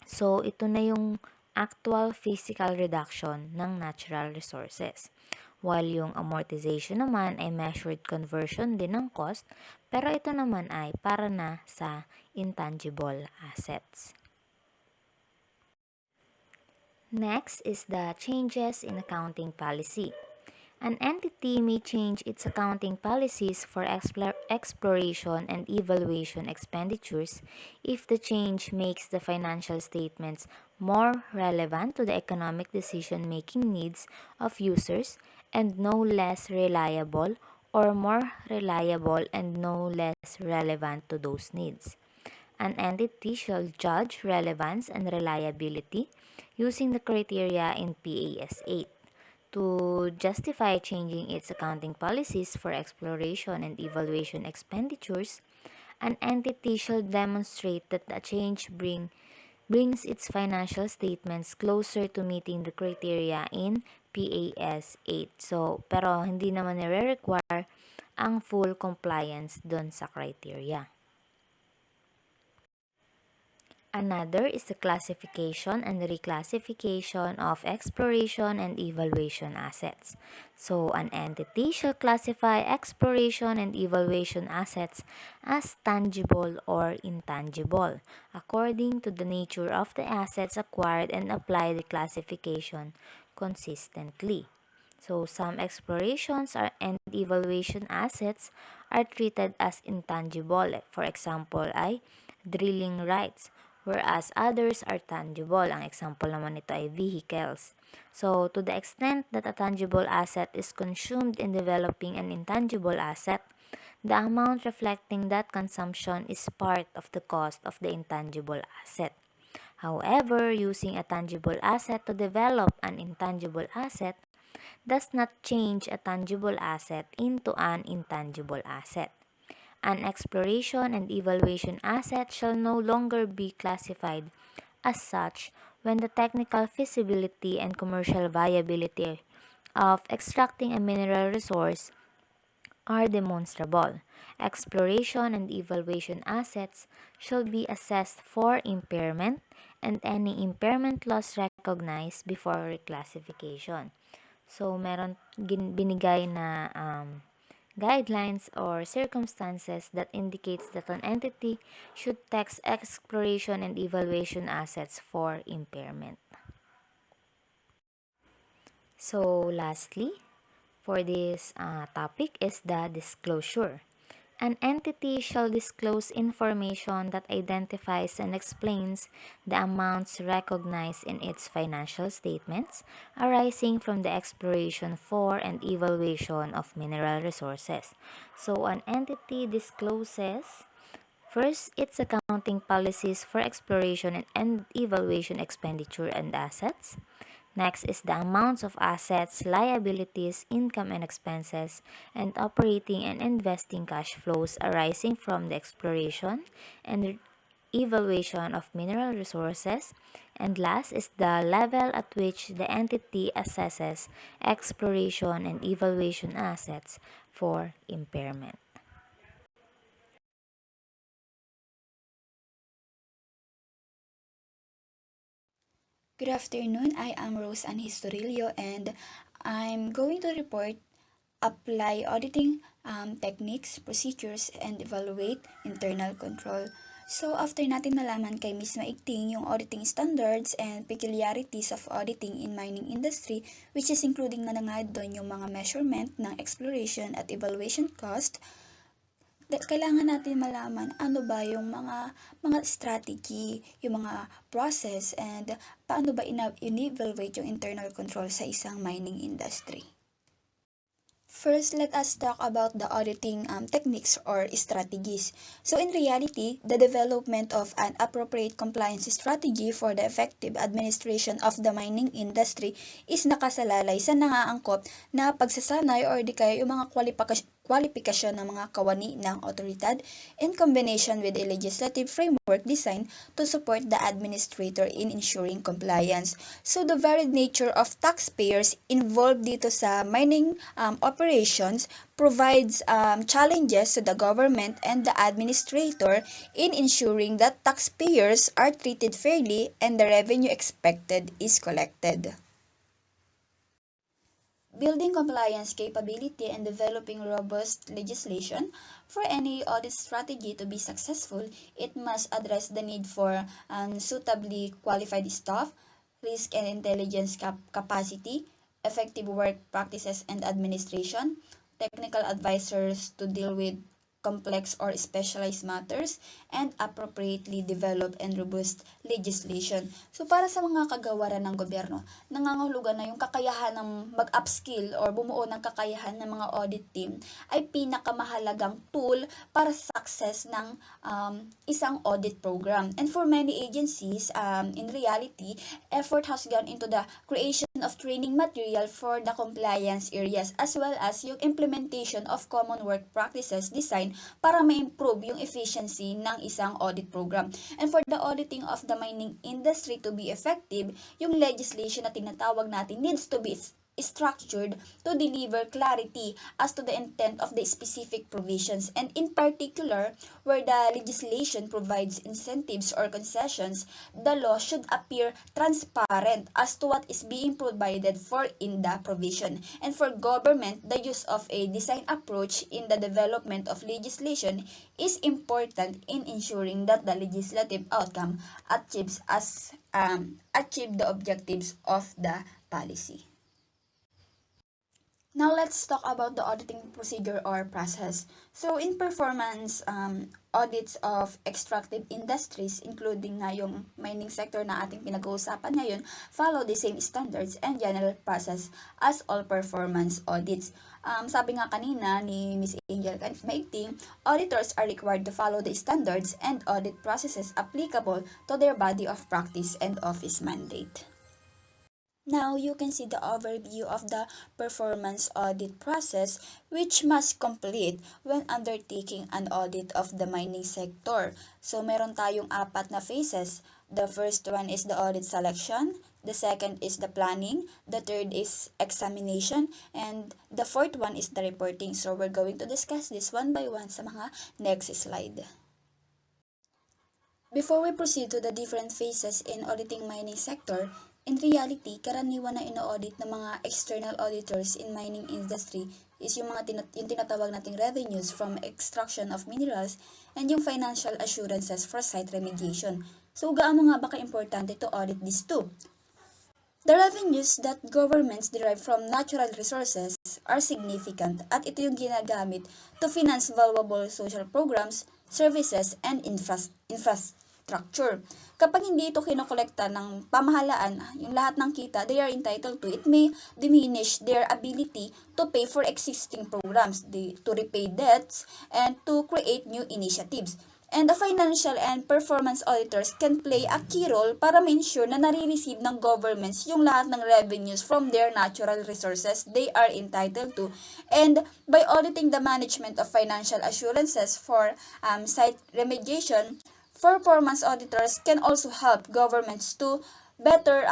S1: So, ito na yung actual physical reduction ng natural resources. While yung amortization naman ay measured conversion din ng cost, pero ito naman ay para na sa intangible assets. Next is the changes in accounting policy. An entity may change its accounting policies for exploration and evaluation expenditures if the change makes the financial statements more relevant to the economic decision-making needs of users and no less reliable, or more reliable and no less relevant to those needs. An entity shall judge relevance and reliability using the criteria in PAS 8. To justify changing its accounting policies for exploration and evaluation expenditures, an entity shall demonstrate that the change brings its financial statements closer to meeting the criteria in PAS 8. So, pero hindi naman nire-require ang full compliance dun sa criteria. Another is the classification and reclassification of exploration and evaluation assets. So, an entity shall classify exploration and evaluation assets as tangible or intangible, according to the nature of the assets acquired, and apply the classification consistently. So, some explorations and evaluation assets are treated as intangible. For example, ay drilling rights, whereas others are tangible. Ang example naman nito ay vehicles. So, to the extent that a tangible asset is consumed in developing an intangible asset, the amount reflecting that consumption is part of the cost of the intangible asset. However, using a tangible asset to develop an intangible asset does not change a tangible asset into an intangible asset. An exploration and evaluation asset shall no longer be classified as such when the technical feasibility and commercial viability of extracting a mineral resource are demonstrable. Exploration and evaluation assets shall be assessed for impairment and any impairment loss recognized before reclassification. So, meron binigay na guidelines or circumstances that indicates that an entity should tax exploration and evaluation assets for impairment. So lastly, for this topic is the disclosure. An entity shall disclose information that identifies and explains the amounts recognized in its financial statements arising from the exploration for and evaluation of mineral resources. So, an entity discloses first its accounting policies for exploration and evaluation expenditure and assets. Next is the amounts of assets, liabilities, income and expenses, and operating and investing cash flows arising from the exploration and evaluation of mineral resources. And last is the level at which the entity assesses exploration and evaluation assets for impairment.
S4: Good afternoon. I am Rose Ann Historilio and I'm going to report apply auditing techniques, procedures, and evaluate internal control. So, after natin nalaman kay Ms. Maigting yung auditing standards and peculiarities of auditing in mining industry, which is including na nga doon yung mga measurement ng exploration at evaluation cost, kailangan natin malaman ano ba yung mga strategy, yung mga process, and paano ba in-evaluate yung internal control sa isang mining industry. First, let us talk about the auditing techniques or strategies. So in reality, the development of an appropriate compliance strategy for the effective administration of the mining industry is nakasalalay sa nangaangkop na pagsasanay or di kaya yung mga kwalifikasyon ng mga kawani ng otoridad in combination with a legislative framework designed to support the administrator in ensuring compliance. So the varied nature of taxpayers involved dito sa mining operations provides challenges to the government and the administrator in ensuring that taxpayers are treated fairly and the revenue expected is collected. Building compliance capability and developing robust legislation. For any audit strategy to be successful, it must address the need for suitably qualified staff, risk and intelligence capacity, effective work practices and administration, technical advisors to deal with complex or specialized matters, and appropriately developed and robust legislation. So para sa mga kagawaran ng gobyerno, nangangahulugan na yung kakayahan ng mag-upskill or bumuo ng kakayahan ng mga audit team ay pinakamahalagang tool para sa success ng isang audit program. And for many agencies, in reality, effort has gone into the creation of training material for the compliance areas as well as yung implementation of common work practices design para ma-improve yung efficiency ng isang audit program. And for the auditing of the mining industry to be effective, yung legislation na tinatawag natin needs to be structured to deliver clarity as to the intent of the specific provisions, and in particular, where the legislation provides incentives or concessions, the law should appear transparent as to what is being provided for in the provision. And for government, the use of a design approach in the development of legislation is important in ensuring that the legislative outcome achieve the objectives of the policy. Now, let's talk about the auditing procedure or process. So, in performance audits of extractive industries, including na yung mining sector na ating pinag-uusapan ngayon, follow the same standards and general process as all performance audits. Sabi nga kanina ni Ms. Angel Maigting, auditors are required to follow the standards and audit processes applicable to their body of practice and office mandate. Now, you can see the overview of the performance audit process which must complete when undertaking an audit of the mining sector. So, meron tayong 4 na phases. The first one is the audit selection, the second is the planning, the third is examination, and the fourth one is the reporting. So, we're going to discuss this one by one sa mga next slide. Before we proceed to the different phases in auditing mining sector, in reality, karaniwan na ino-audit ng mga external auditors in mining industry is yung yung tinatawag nating revenues from extraction of minerals and yung financial assurances for site remediation. So, gaano nga ba ka-importante to audit these two? The revenues that governments derive from natural resources are significant at ito yung ginagamit to finance valuable social programs, services, and infrastructure. Kapag hindi ito kinokolekta ng pamahalaan, yung lahat ng kita they are entitled to, it may diminish their ability to pay for existing programs, to repay debts, and to create new initiatives. And the financial and performance auditors can play a key role para ma-ensure na nare-receive ng governments yung lahat ng revenues from their natural resources they are entitled to. And by auditing the management of financial assurances for site remediation, performance auditors can also help governments to better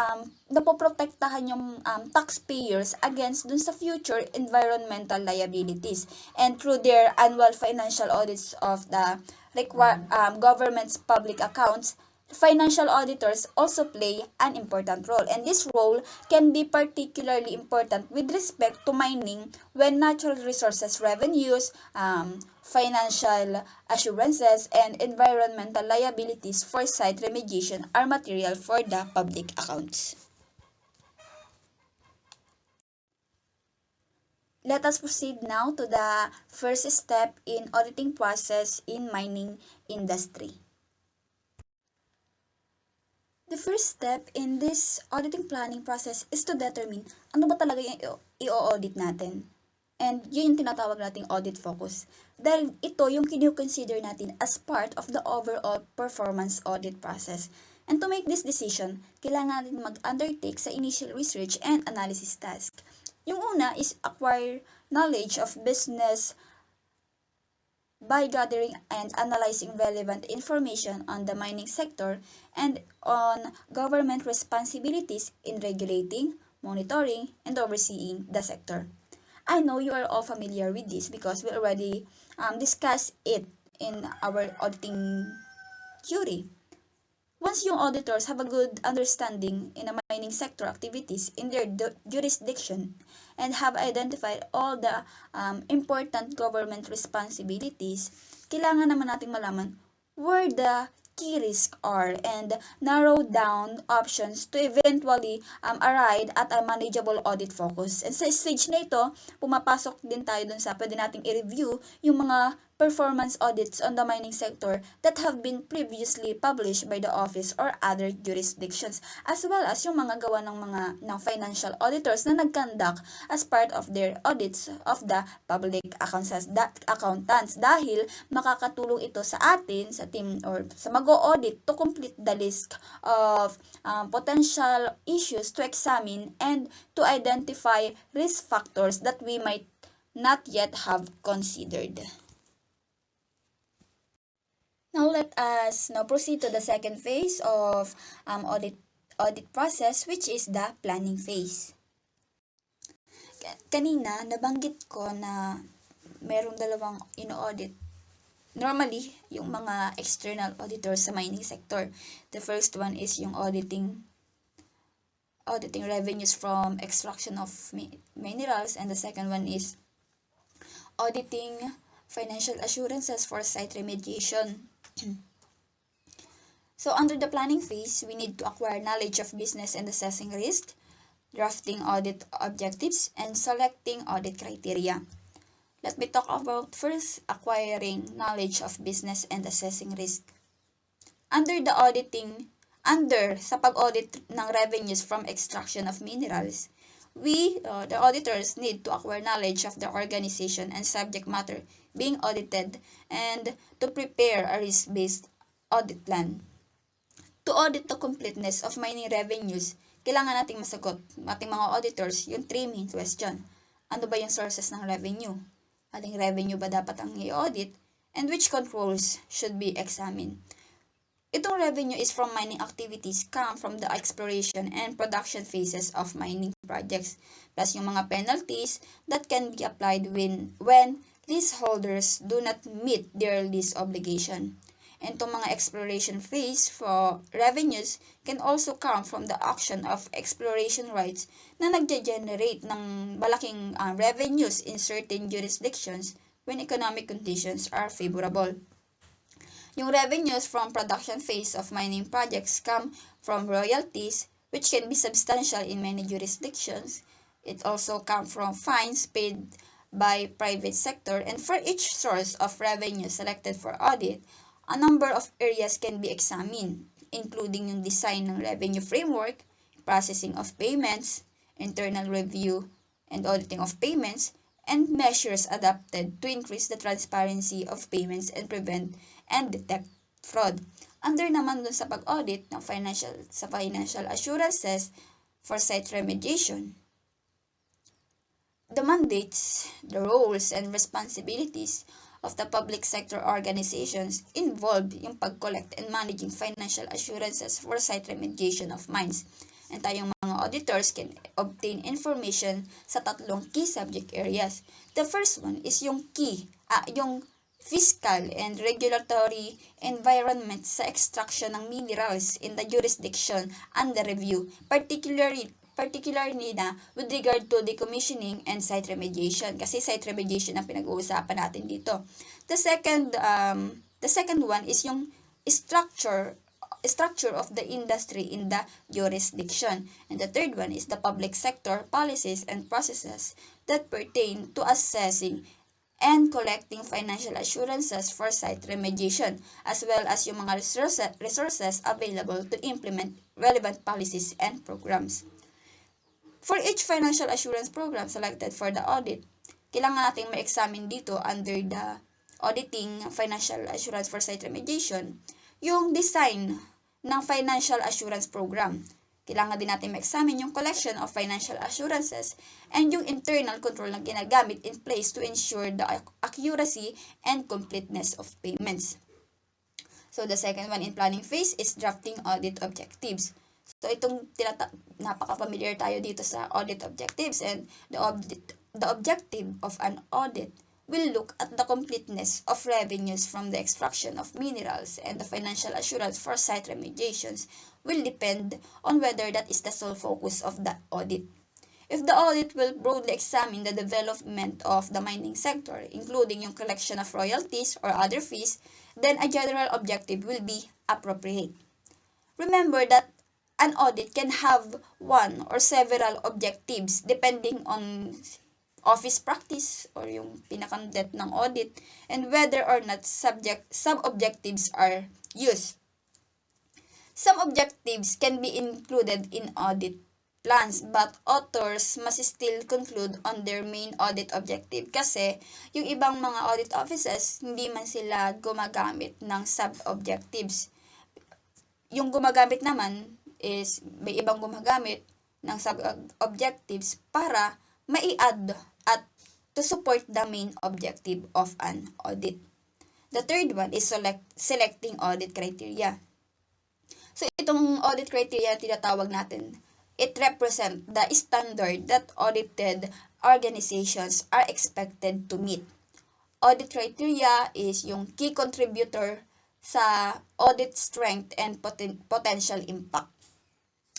S4: napoprotektahan yung taxpayers against dun sa future environmental liabilities. And through their annual financial audits of the government's public accounts, financial auditors also play an important role. And this role can be particularly important with respect to mining when natural resources revenues, financial assurances, and environmental liabilities for site remediation are material for the public accounts. Let us proceed now to the first step in auditing process in mining industry. The first step in this auditing planning process is to determine ano ba talaga yung i-audit natin. And yun yung tinatawag nating audit focus. Dahil ito yung kino-consider natin as part of the overall performance audit process. And to make this decision, kailangan natin mag-undertake sa initial research and analysis task. Yung una is acquire knowledge of business by gathering and analyzing relevant information on the mining sector and on government responsibilities in regulating, monitoring, and overseeing the sector. I know you are all familiar with this because we already discussed it in our auditing theory. Once yung auditors have a good understanding in the mining sector activities in their jurisdiction and have identified all the important government responsibilities, kailangan naman nating malaman where the key risks are and narrow down options to eventually arrive at a manageable audit focus. And sa stage na ito, pumapasok din tayo dun sa pwede nating i-review yung mga performance audits on the mining sector that have been previously published by the office or other jurisdictions, as well as yung mga gawa ng financial auditors na nag-conduct as part of their audits of the public accountants, dahil makakatulong ito sa atin, sa team or sa mag-audit to complete the list of potential issues to examine and to identify risk factors that we might not yet have considered. Now let us now proceed to the second phase of audit process, which is the planning phase. Kanina nabanggit ko na merong dalawang ino-audit. Normally, yung mga external auditors sa mining sector. The first one is yung auditing revenues from extraction of minerals, and the second one is auditing financial assurances for site remediation. So under the planning phase, we need to acquire knowledge of business and assessing risk, drafting audit objectives, and selecting audit criteria. Let me talk about first acquiring knowledge of business and assessing risk. Sa pag-audit ng revenues from extraction of minerals, we, the auditors, need to acquire knowledge of the organization and subject matter being audited and to prepare a risk-based audit plan. To audit the completeness of mining revenues, kailangan nating masagot, ating mga auditors, yung 3 main question. Ano ba yung sources ng revenue? Aling revenue ba dapat ang i-audit? And which controls should be examined? Itong revenue is from mining activities come from the exploration and production phases of mining projects, plus yung mga penalties that can be applied when leaseholders do not meet their lease obligation. And itong mga exploration phase for revenues can also come from the auction of exploration rights na nagge-generate ng malaking revenues in certain jurisdictions when economic conditions are favorable. Yung revenues from production phase of mining projects come from royalties which can be substantial in many jurisdictions. It also comes from fines paid by private sector, and for each source of revenue selected for audit, a number of areas can be examined, including yung design ng revenue framework, processing of payments, internal review and auditing of payments, and measures adopted to increase the transparency of payments and prevent and detect fraud. Under naman dun sa pag-audit ng financial assurances for site remediation, the mandates, the roles, and responsibilities of the public sector organizations involved yung pag-collect and managing financial assurances for site remediation of mines. And tayong mga auditors can obtain information sa tatlong key subject areas. The first one is yung yung fiscal and regulatory environment sa extraction ng minerals in the jurisdiction under review, particularly na with regard to decommissioning and site remediation, kasi site remediation ang pinag-uusapan natin dito. The second one is yung structure of the industry in the jurisdiction. And the third one is the public sector policies and processes that pertain to assessing and collecting financial assurances for site remediation, as well as yung mga resources available to implement relevant policies and programs. For each financial assurance program selected for the audit, kailangan nating ma-examine dito under the auditing financial assurance for site remediation, yung design ng financial assurance program. Kailangan din natin ma-examine yung collection of financial assurances and yung internal control na ginagamit in place to ensure the accuracy and completeness of payments. So the second one in planning phase is drafting audit objectives. So itong napaka-familiar tayo dito sa audit objectives, and the objective of an audit will look at the completeness of revenues from the extraction of minerals, and the financial assurance for site remediations will depend on whether that is the sole focus of the audit. If the audit will broadly examine the development of the mining sector, including yung collection of royalties or other fees, then a general objective will be appropriate. Remember that an audit can have one or several objectives depending on office practice or yung pinaka-depth ng audit, and whether or not sub-objectives are used. Some objectives can be included in audit plans, but authors must still conclude on their main audit objective, kasi yung ibang mga audit offices hindi man sila gumagamit ng sub-objectives. Yung gumagamit naman is may ibang gumagamit ng sub-objectives para mai-add at to support the main objective of an audit. The third one is selecting audit criteria. So itong audit criteria tinatawag natin, it represents the standard that audited organizations are expected to meet. Audit criteria is yung key contributor sa audit strength and potential impact.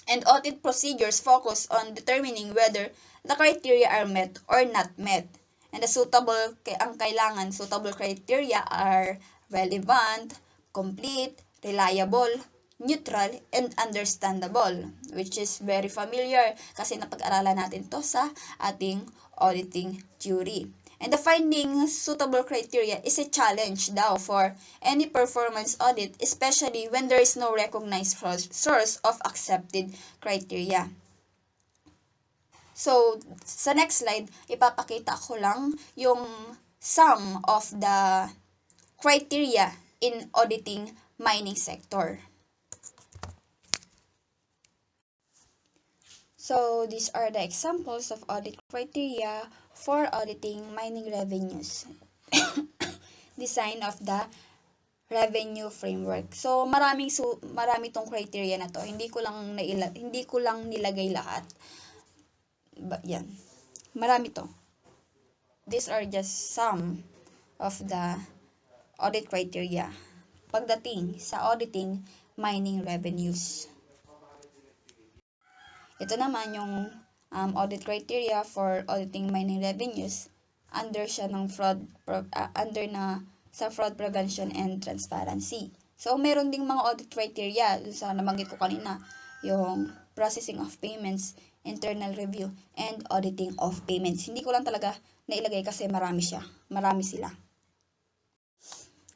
S4: And audit procedures focus on determining whether the criteria are met or not met. And the suitable criteria are relevant, complete, reliable, neutral, and understandable, which is very familiar kasi napag-aralan natin to sa ating auditing theory. And the finding suitable criteria is a challenge daw for any performance audit, especially when there is no recognized source of accepted criteria. So, sa next slide, ipapakita ko lang yung some of the criteria in auditing mining sector. So, these are the examples of audit criteria for auditing mining revenues. Design of the revenue framework. So, marami tong criteria na to. Hindi ko lang nilagay lahat. Yan. Marami to. These are just some of the audit criteria pagdating sa auditing mining revenues. Ito naman yung audit criteria for auditing mining revenues. Under siya ng sa fraud prevention and transparency. So, meron ding mga audit criteria sa nabanggit ko kanina, yung processing of payments, internal review, and auditing of payments. Hindi ko lang talaga nailagay kasi marami sila.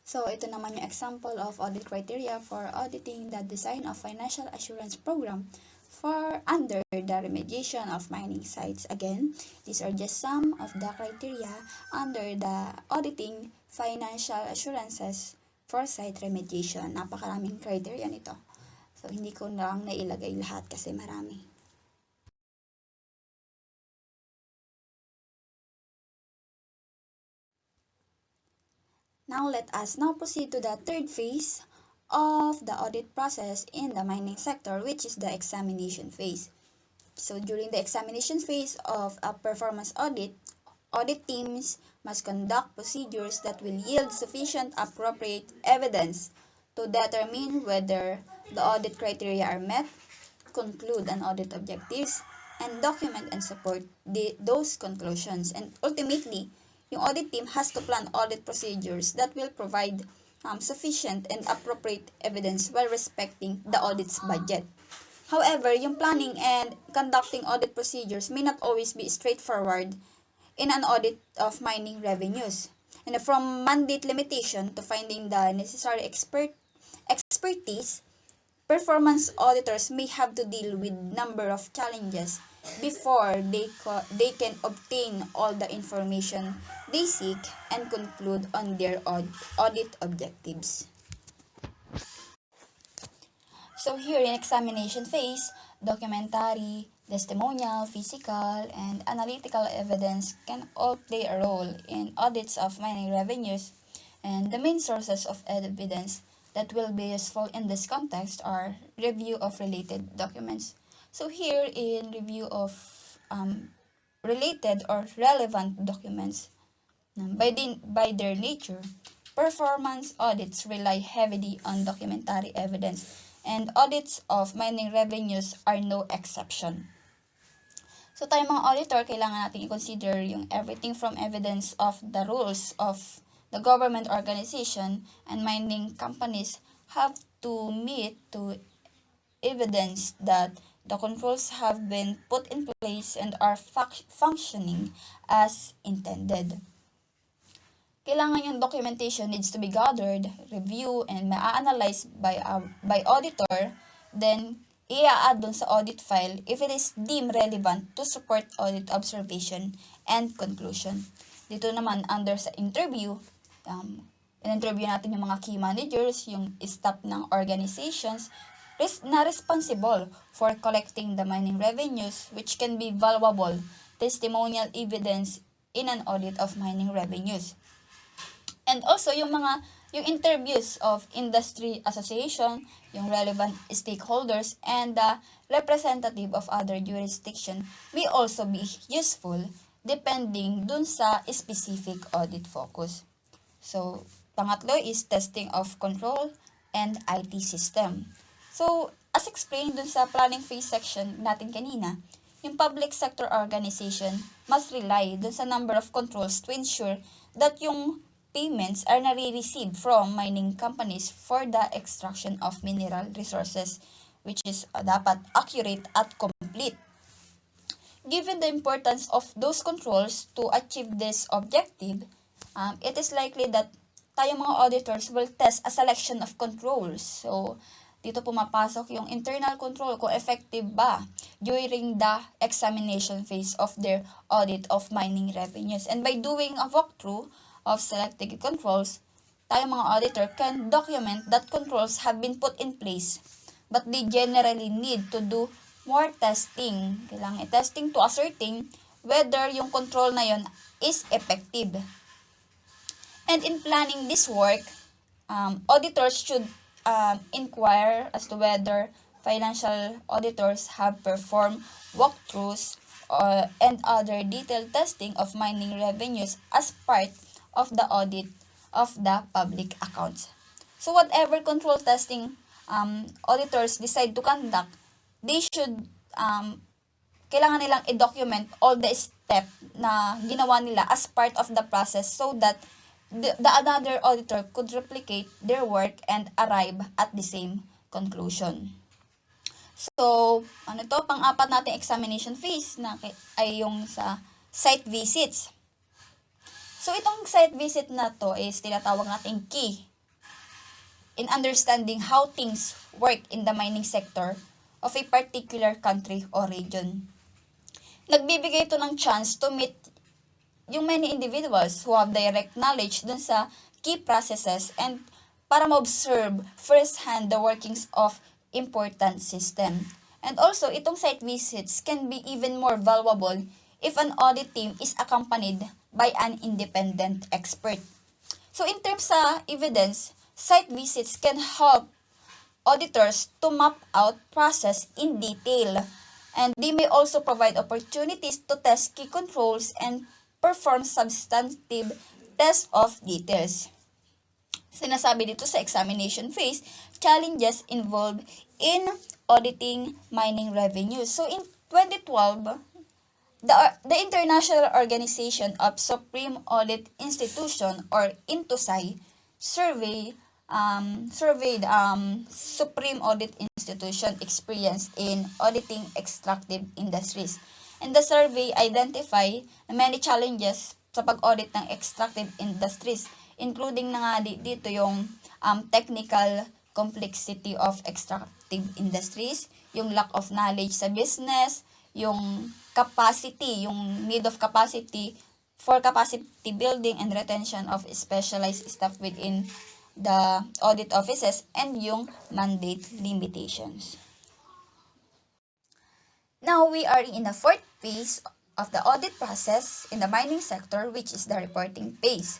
S4: So, ito naman yung example of audit criteria for auditing the design of financial assurance program for under the remediation of mining sites. Again, these are just some of the criteria under the auditing financial assurances for site remediation. Napakaraming criteria nito. So, hindi ko lang nailagay lahat kasi marami. Now, let us now proceed to the third phase of the audit process in the mining sector, which is the examination phase. So, during the examination phase of a performance audit, audit teams must conduct procedures that will yield sufficient appropriate evidence to determine whether the audit criteria are met, conclude an audit objectives, and document and support those conclusions. And ultimately, yung audit team has to plan audit procedures that will provide sufficient and appropriate evidence while respecting the audit's budget. However, yung planning and conducting audit procedures may not always be straightforward in an audit of mining revenues. And from mandate limitation to finding the necessary expertise, performance auditors may have to deal with number of challenges before they can obtain all the information they seek and conclude on their audit objectives. So here in examination phase, documentary, testimonial, physical, and analytical evidence can all play a role in audits of mining revenues, and the main sources of evidence that will be useful in this context are review of related documents. So here in review of related or relevant documents, by their nature, performance audits rely heavily on documentary evidence, and audits of mining revenues are no exception. So tayo mga auditor, kailangan natin i-consider yung everything from evidence of the rules of the government organization and mining companies have to meet to evidence that the controls have been put in place and are functioning as intended. Kailangan yung documentation needs to be gathered, reviewed, and ma-analyze by auditor, then i-add dun sa audit file if it is deemed relevant to support audit observation and conclusion. Dito naman, under sa interview, in-interview natin yung mga key managers, yung staff ng organizations na responsible for collecting the mining revenues, which can be valuable testimonial evidence in an audit of mining revenues. And also, yung interviews of industry association, yung relevant stakeholders, and the representative of other jurisdiction may also be useful depending dun sa specific audit focus. So, pangatlo is testing of control and IT system. So, as explained dun sa planning phase section natin kanina, yung public sector organization must rely dun sa number of controls to ensure that yung payments are nare-receive from mining companies for the extraction of mineral resources, which is dapat accurate at complete. Given the importance of those controls to achieve this objective, it is likely that tayong mga auditors will test a selection of controls. So, dito pumapasok yung internal control kung effective ba during the examination phase of their audit of mining revenues. And by doing a walkthrough of selected controls, tayo mga auditor can document that controls have been put in place, but they generally need to do more testing. Kailangan i-testing to ascertain whether yung control na yon is effective. And in planning this work, auditors should inquire as to whether financial auditors have performed walkthroughs and other detailed testing of mining revenues as part of the audit of the public accounts. So whatever control testing auditors decide to conduct, they should kailangan nilang i-document all the step na ginawa nila as part of the process so that the another auditor could replicate their work and arrive at the same conclusion. So, pang-apat nating examination phase ay yung sa site visits. So, itong site visit na to is tinatawag nating key in understanding how things work in the mining sector of a particular country or region. Nagbibigay ito ng chance to meet yung many individuals who have direct knowledge dun sa key processes and para ma-observe firsthand the workings of important system. And also, itong site visits can be even more valuable if an audit team is accompanied by an independent expert. So, in terms sa evidence, site visits can help auditors to map out process in detail, and they may also provide opportunities to test key controls and perform substantive test of details. Sinasabi dito sa examination phase, challenges involved in auditing mining revenues. So in 2012, the International Organization of Supreme Audit Institution or INTOSAI surveyed Supreme Audit Institution experience in auditing extractive industries. And the survey identified many challenges sa pag-audit ng extractive industries, including na nga dito yung technical complexity of extractive industries, yung lack of knowledge sa business, yung capacity, yung need of capacity for capacity building and retention of specialized staff within the audit offices, and yung mandate limitations. Now, we are in the fourth phase of the audit process in the mining sector, which is the reporting phase.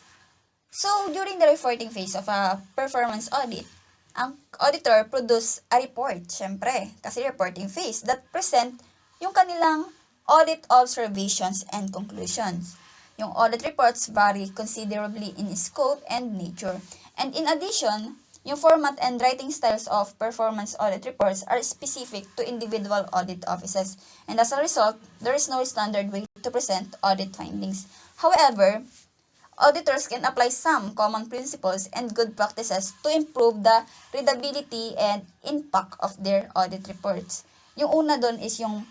S4: So, during the reporting phase of a performance audit, ang auditor produce a report, syempre, kasi reporting phase, that present yung kanilang audit observations and conclusions. Yung audit reports vary considerably in scope and nature. And in addition, yung format and writing styles of performance audit reports are specific to individual audit offices. And as a result, there is no standard way to present audit findings. However, auditors can apply some common principles and good practices to improve the readability and impact of their audit reports. Yung una doon is yung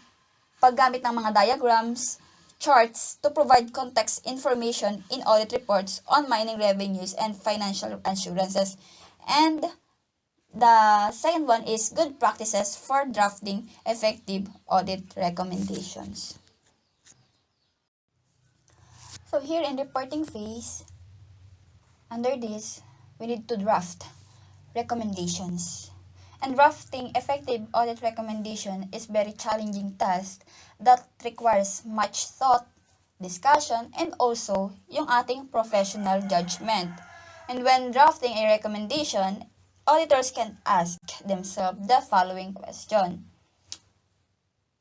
S4: paggamit ng mga diagrams, charts to provide context information in audit reports on mining revenues and financial assurances. And the second one is good practices for drafting effective audit recommendations. So here in reporting phase, under this, we need to draft recommendations. And drafting effective audit recommendation is very challenging task that requires much thought, discussion, and also yung ating professional judgment. And when drafting a recommendation, auditors can ask themselves the following question.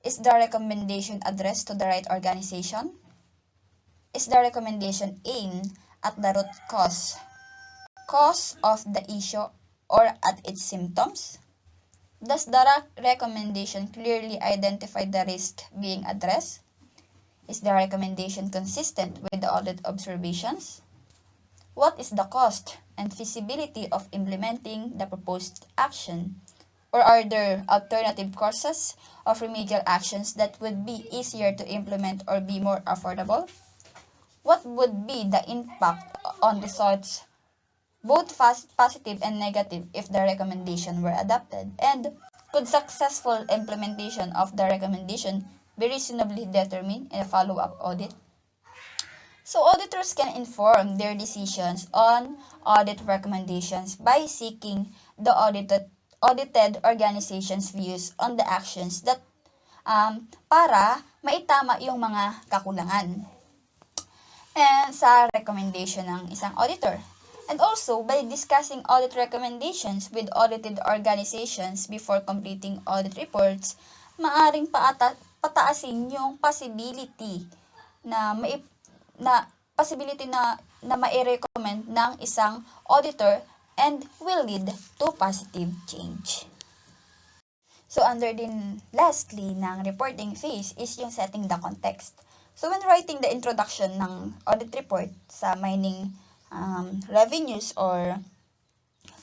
S4: Is the recommendation addressed to the right organization? Is the recommendation aimed at the root cause of the issue or at its symptoms? Does the recommendation clearly identify the risk being addressed? Is the recommendation consistent with the audit observations? What is the cost and feasibility of implementing the proposed action? Or are there alternative courses of remedial actions that would be easier to implement or be more affordable? What would be the impact on results, both positive and negative, if the recommendation were adopted? And could successful implementation of the recommendation be reasonably determined in a follow-up audit? So auditors can inform their decisions on audit recommendations by seeking the audited organization's views on the actions that para maitama yung mga kakulangan and sa recommendation ng isang auditor. And also, by discussing audit recommendations with audited organizations before completing audit reports, maaring pataasin yung possibility na mai-recommend ng isang auditor and will lead to positive change. So, lastly ng reporting phase is yung setting the context. So, when writing the introduction ng audit report sa mining revenues or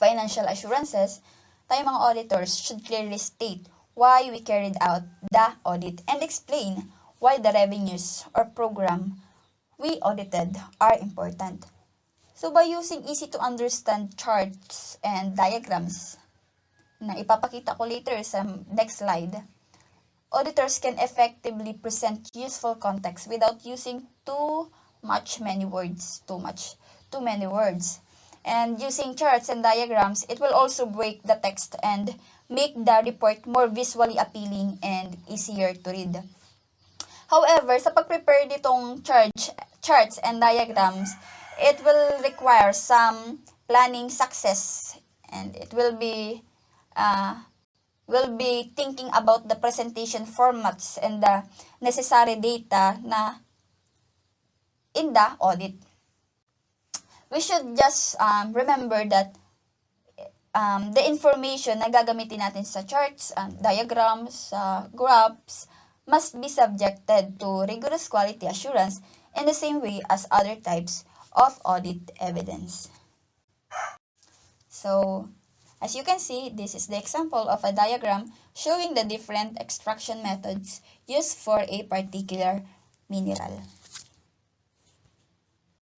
S4: financial assurances, tayo mga auditors should clearly state why we carried out the audit, and explain why the revenues or program we audited are important. So by using easy to understand charts and diagrams na ipapakita ko later sa next slide, auditors can effectively present useful context without using too many words. And using charts and diagrams, it will also break the text and make the report more visually appealing and easier to read. However, sa pag-prepare ditong charts and diagrams, it will require some planning success, and it will be thinking about the presentation formats and the necessary data na in the audit. We should just remember that the information na gagamitin natin sa charts, diagrams, graphs, must be subjected to rigorous quality assurance in the same way as other types of audit evidence. So, as you can see, this is the example of a diagram showing the different extraction methods used for a particular mineral.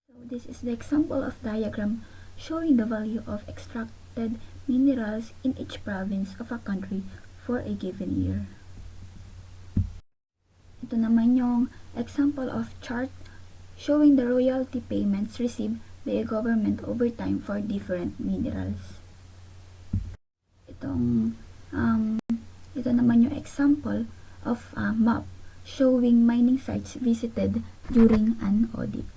S5: So this is the example of diagram showing the value of extracted minerals in each province of a country for a given year. Ito naman yung example of chart showing the royalty payments received by a government over time for different minerals. Ito naman yung example of a map showing mining sites visited during an audit.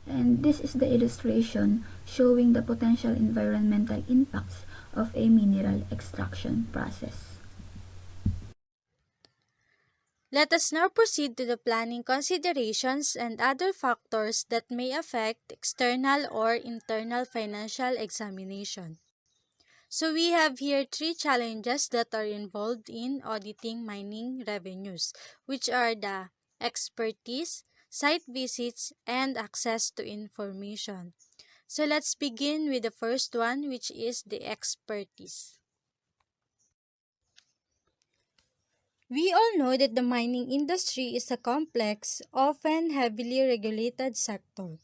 S5: And this is the illustration showing the potential environmental impacts of a mineral extraction process.
S6: Let us now proceed to the planning considerations and other factors that may affect external or internal financial examination. So we have here 3 challenges that are involved in auditing mining revenues, which are the expertise, site visits, and access to information. So let's begin with the first one, which is the expertise. We all know that the mining industry is a complex, often heavily regulated sector.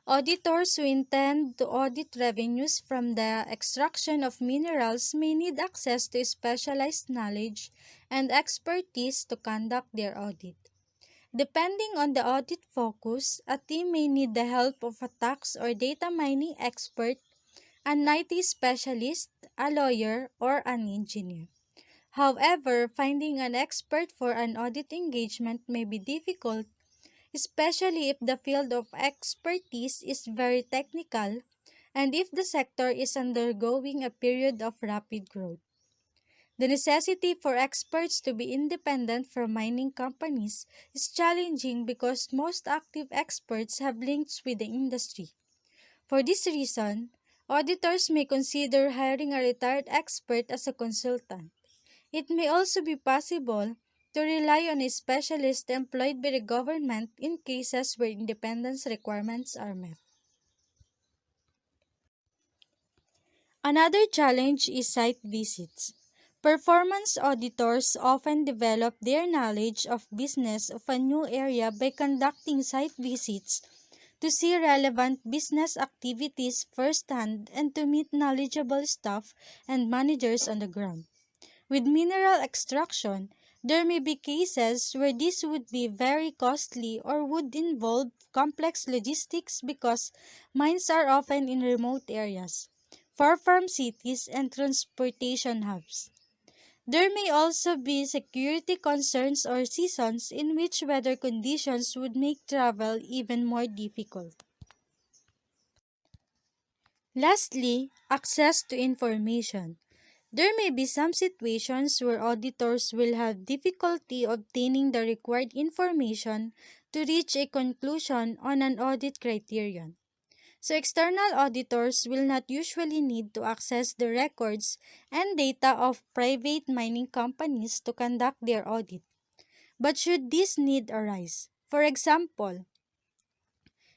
S6: Auditors who intend to audit revenues from the extraction of minerals may need access to specialized knowledge and expertise to conduct their audit. Depending on the audit focus, a team may need the help of a tax or data mining expert, an IT specialist, a lawyer, or an engineer. However, finding an expert for an audit engagement may be difficult, especially if the field of expertise is very technical and if the sector is undergoing a period of rapid growth. The necessity for experts to be independent from mining companies is challenging because most active experts have links with the industry. For this reason, auditors may consider hiring a retired expert as a consultant. It may also be possible to rely on a specialist employed by the government in cases where independence requirements are met. Another challenge is site visits. Performance auditors often develop their knowledge of business of a new area by conducting site visits to see relevant business activities firsthand and to meet knowledgeable staff and managers on the ground. With mineral extraction, there may be cases where this would be very costly or would involve complex logistics because mines are often in remote areas, far from cities and transportation hubs. There may also be security concerns or seasons in which weather conditions would make travel even more difficult. Lastly, access to information. There may be some situations where auditors will have difficulty obtaining the required information to reach a conclusion on an audit criterion. So external auditors will not usually need to access the records and data of private mining companies to conduct their audit. But should this need arise, for example,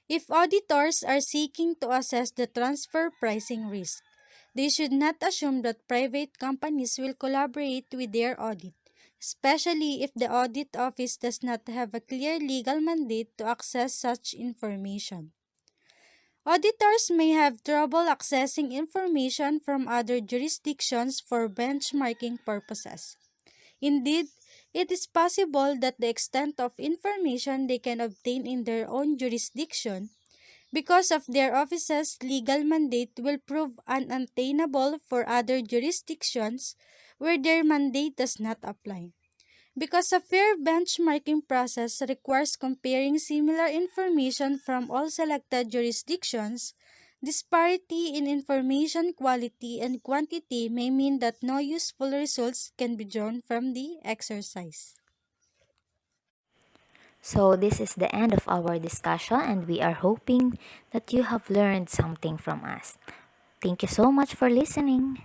S6: if auditors are seeking to assess the transfer pricing risk, They should not assume that private companies will collaborate with their audit, especially if the audit office does not have a clear legal mandate to access such information. Auditors may have trouble accessing information from other jurisdictions for benchmarking purposes. Indeed, it is possible that the extent of information they can obtain in their own jurisdiction because of their office's legal mandate will prove unattainable for other jurisdictions where their mandate does not apply. Because a fair benchmarking process requires comparing similar information from all selected jurisdictions, disparity in information quality and quantity may mean that no useful results can be drawn from the exercise.
S1: So, this is the end of our discussion, and we are hoping that you have learned something from us. Thank you so much for listening.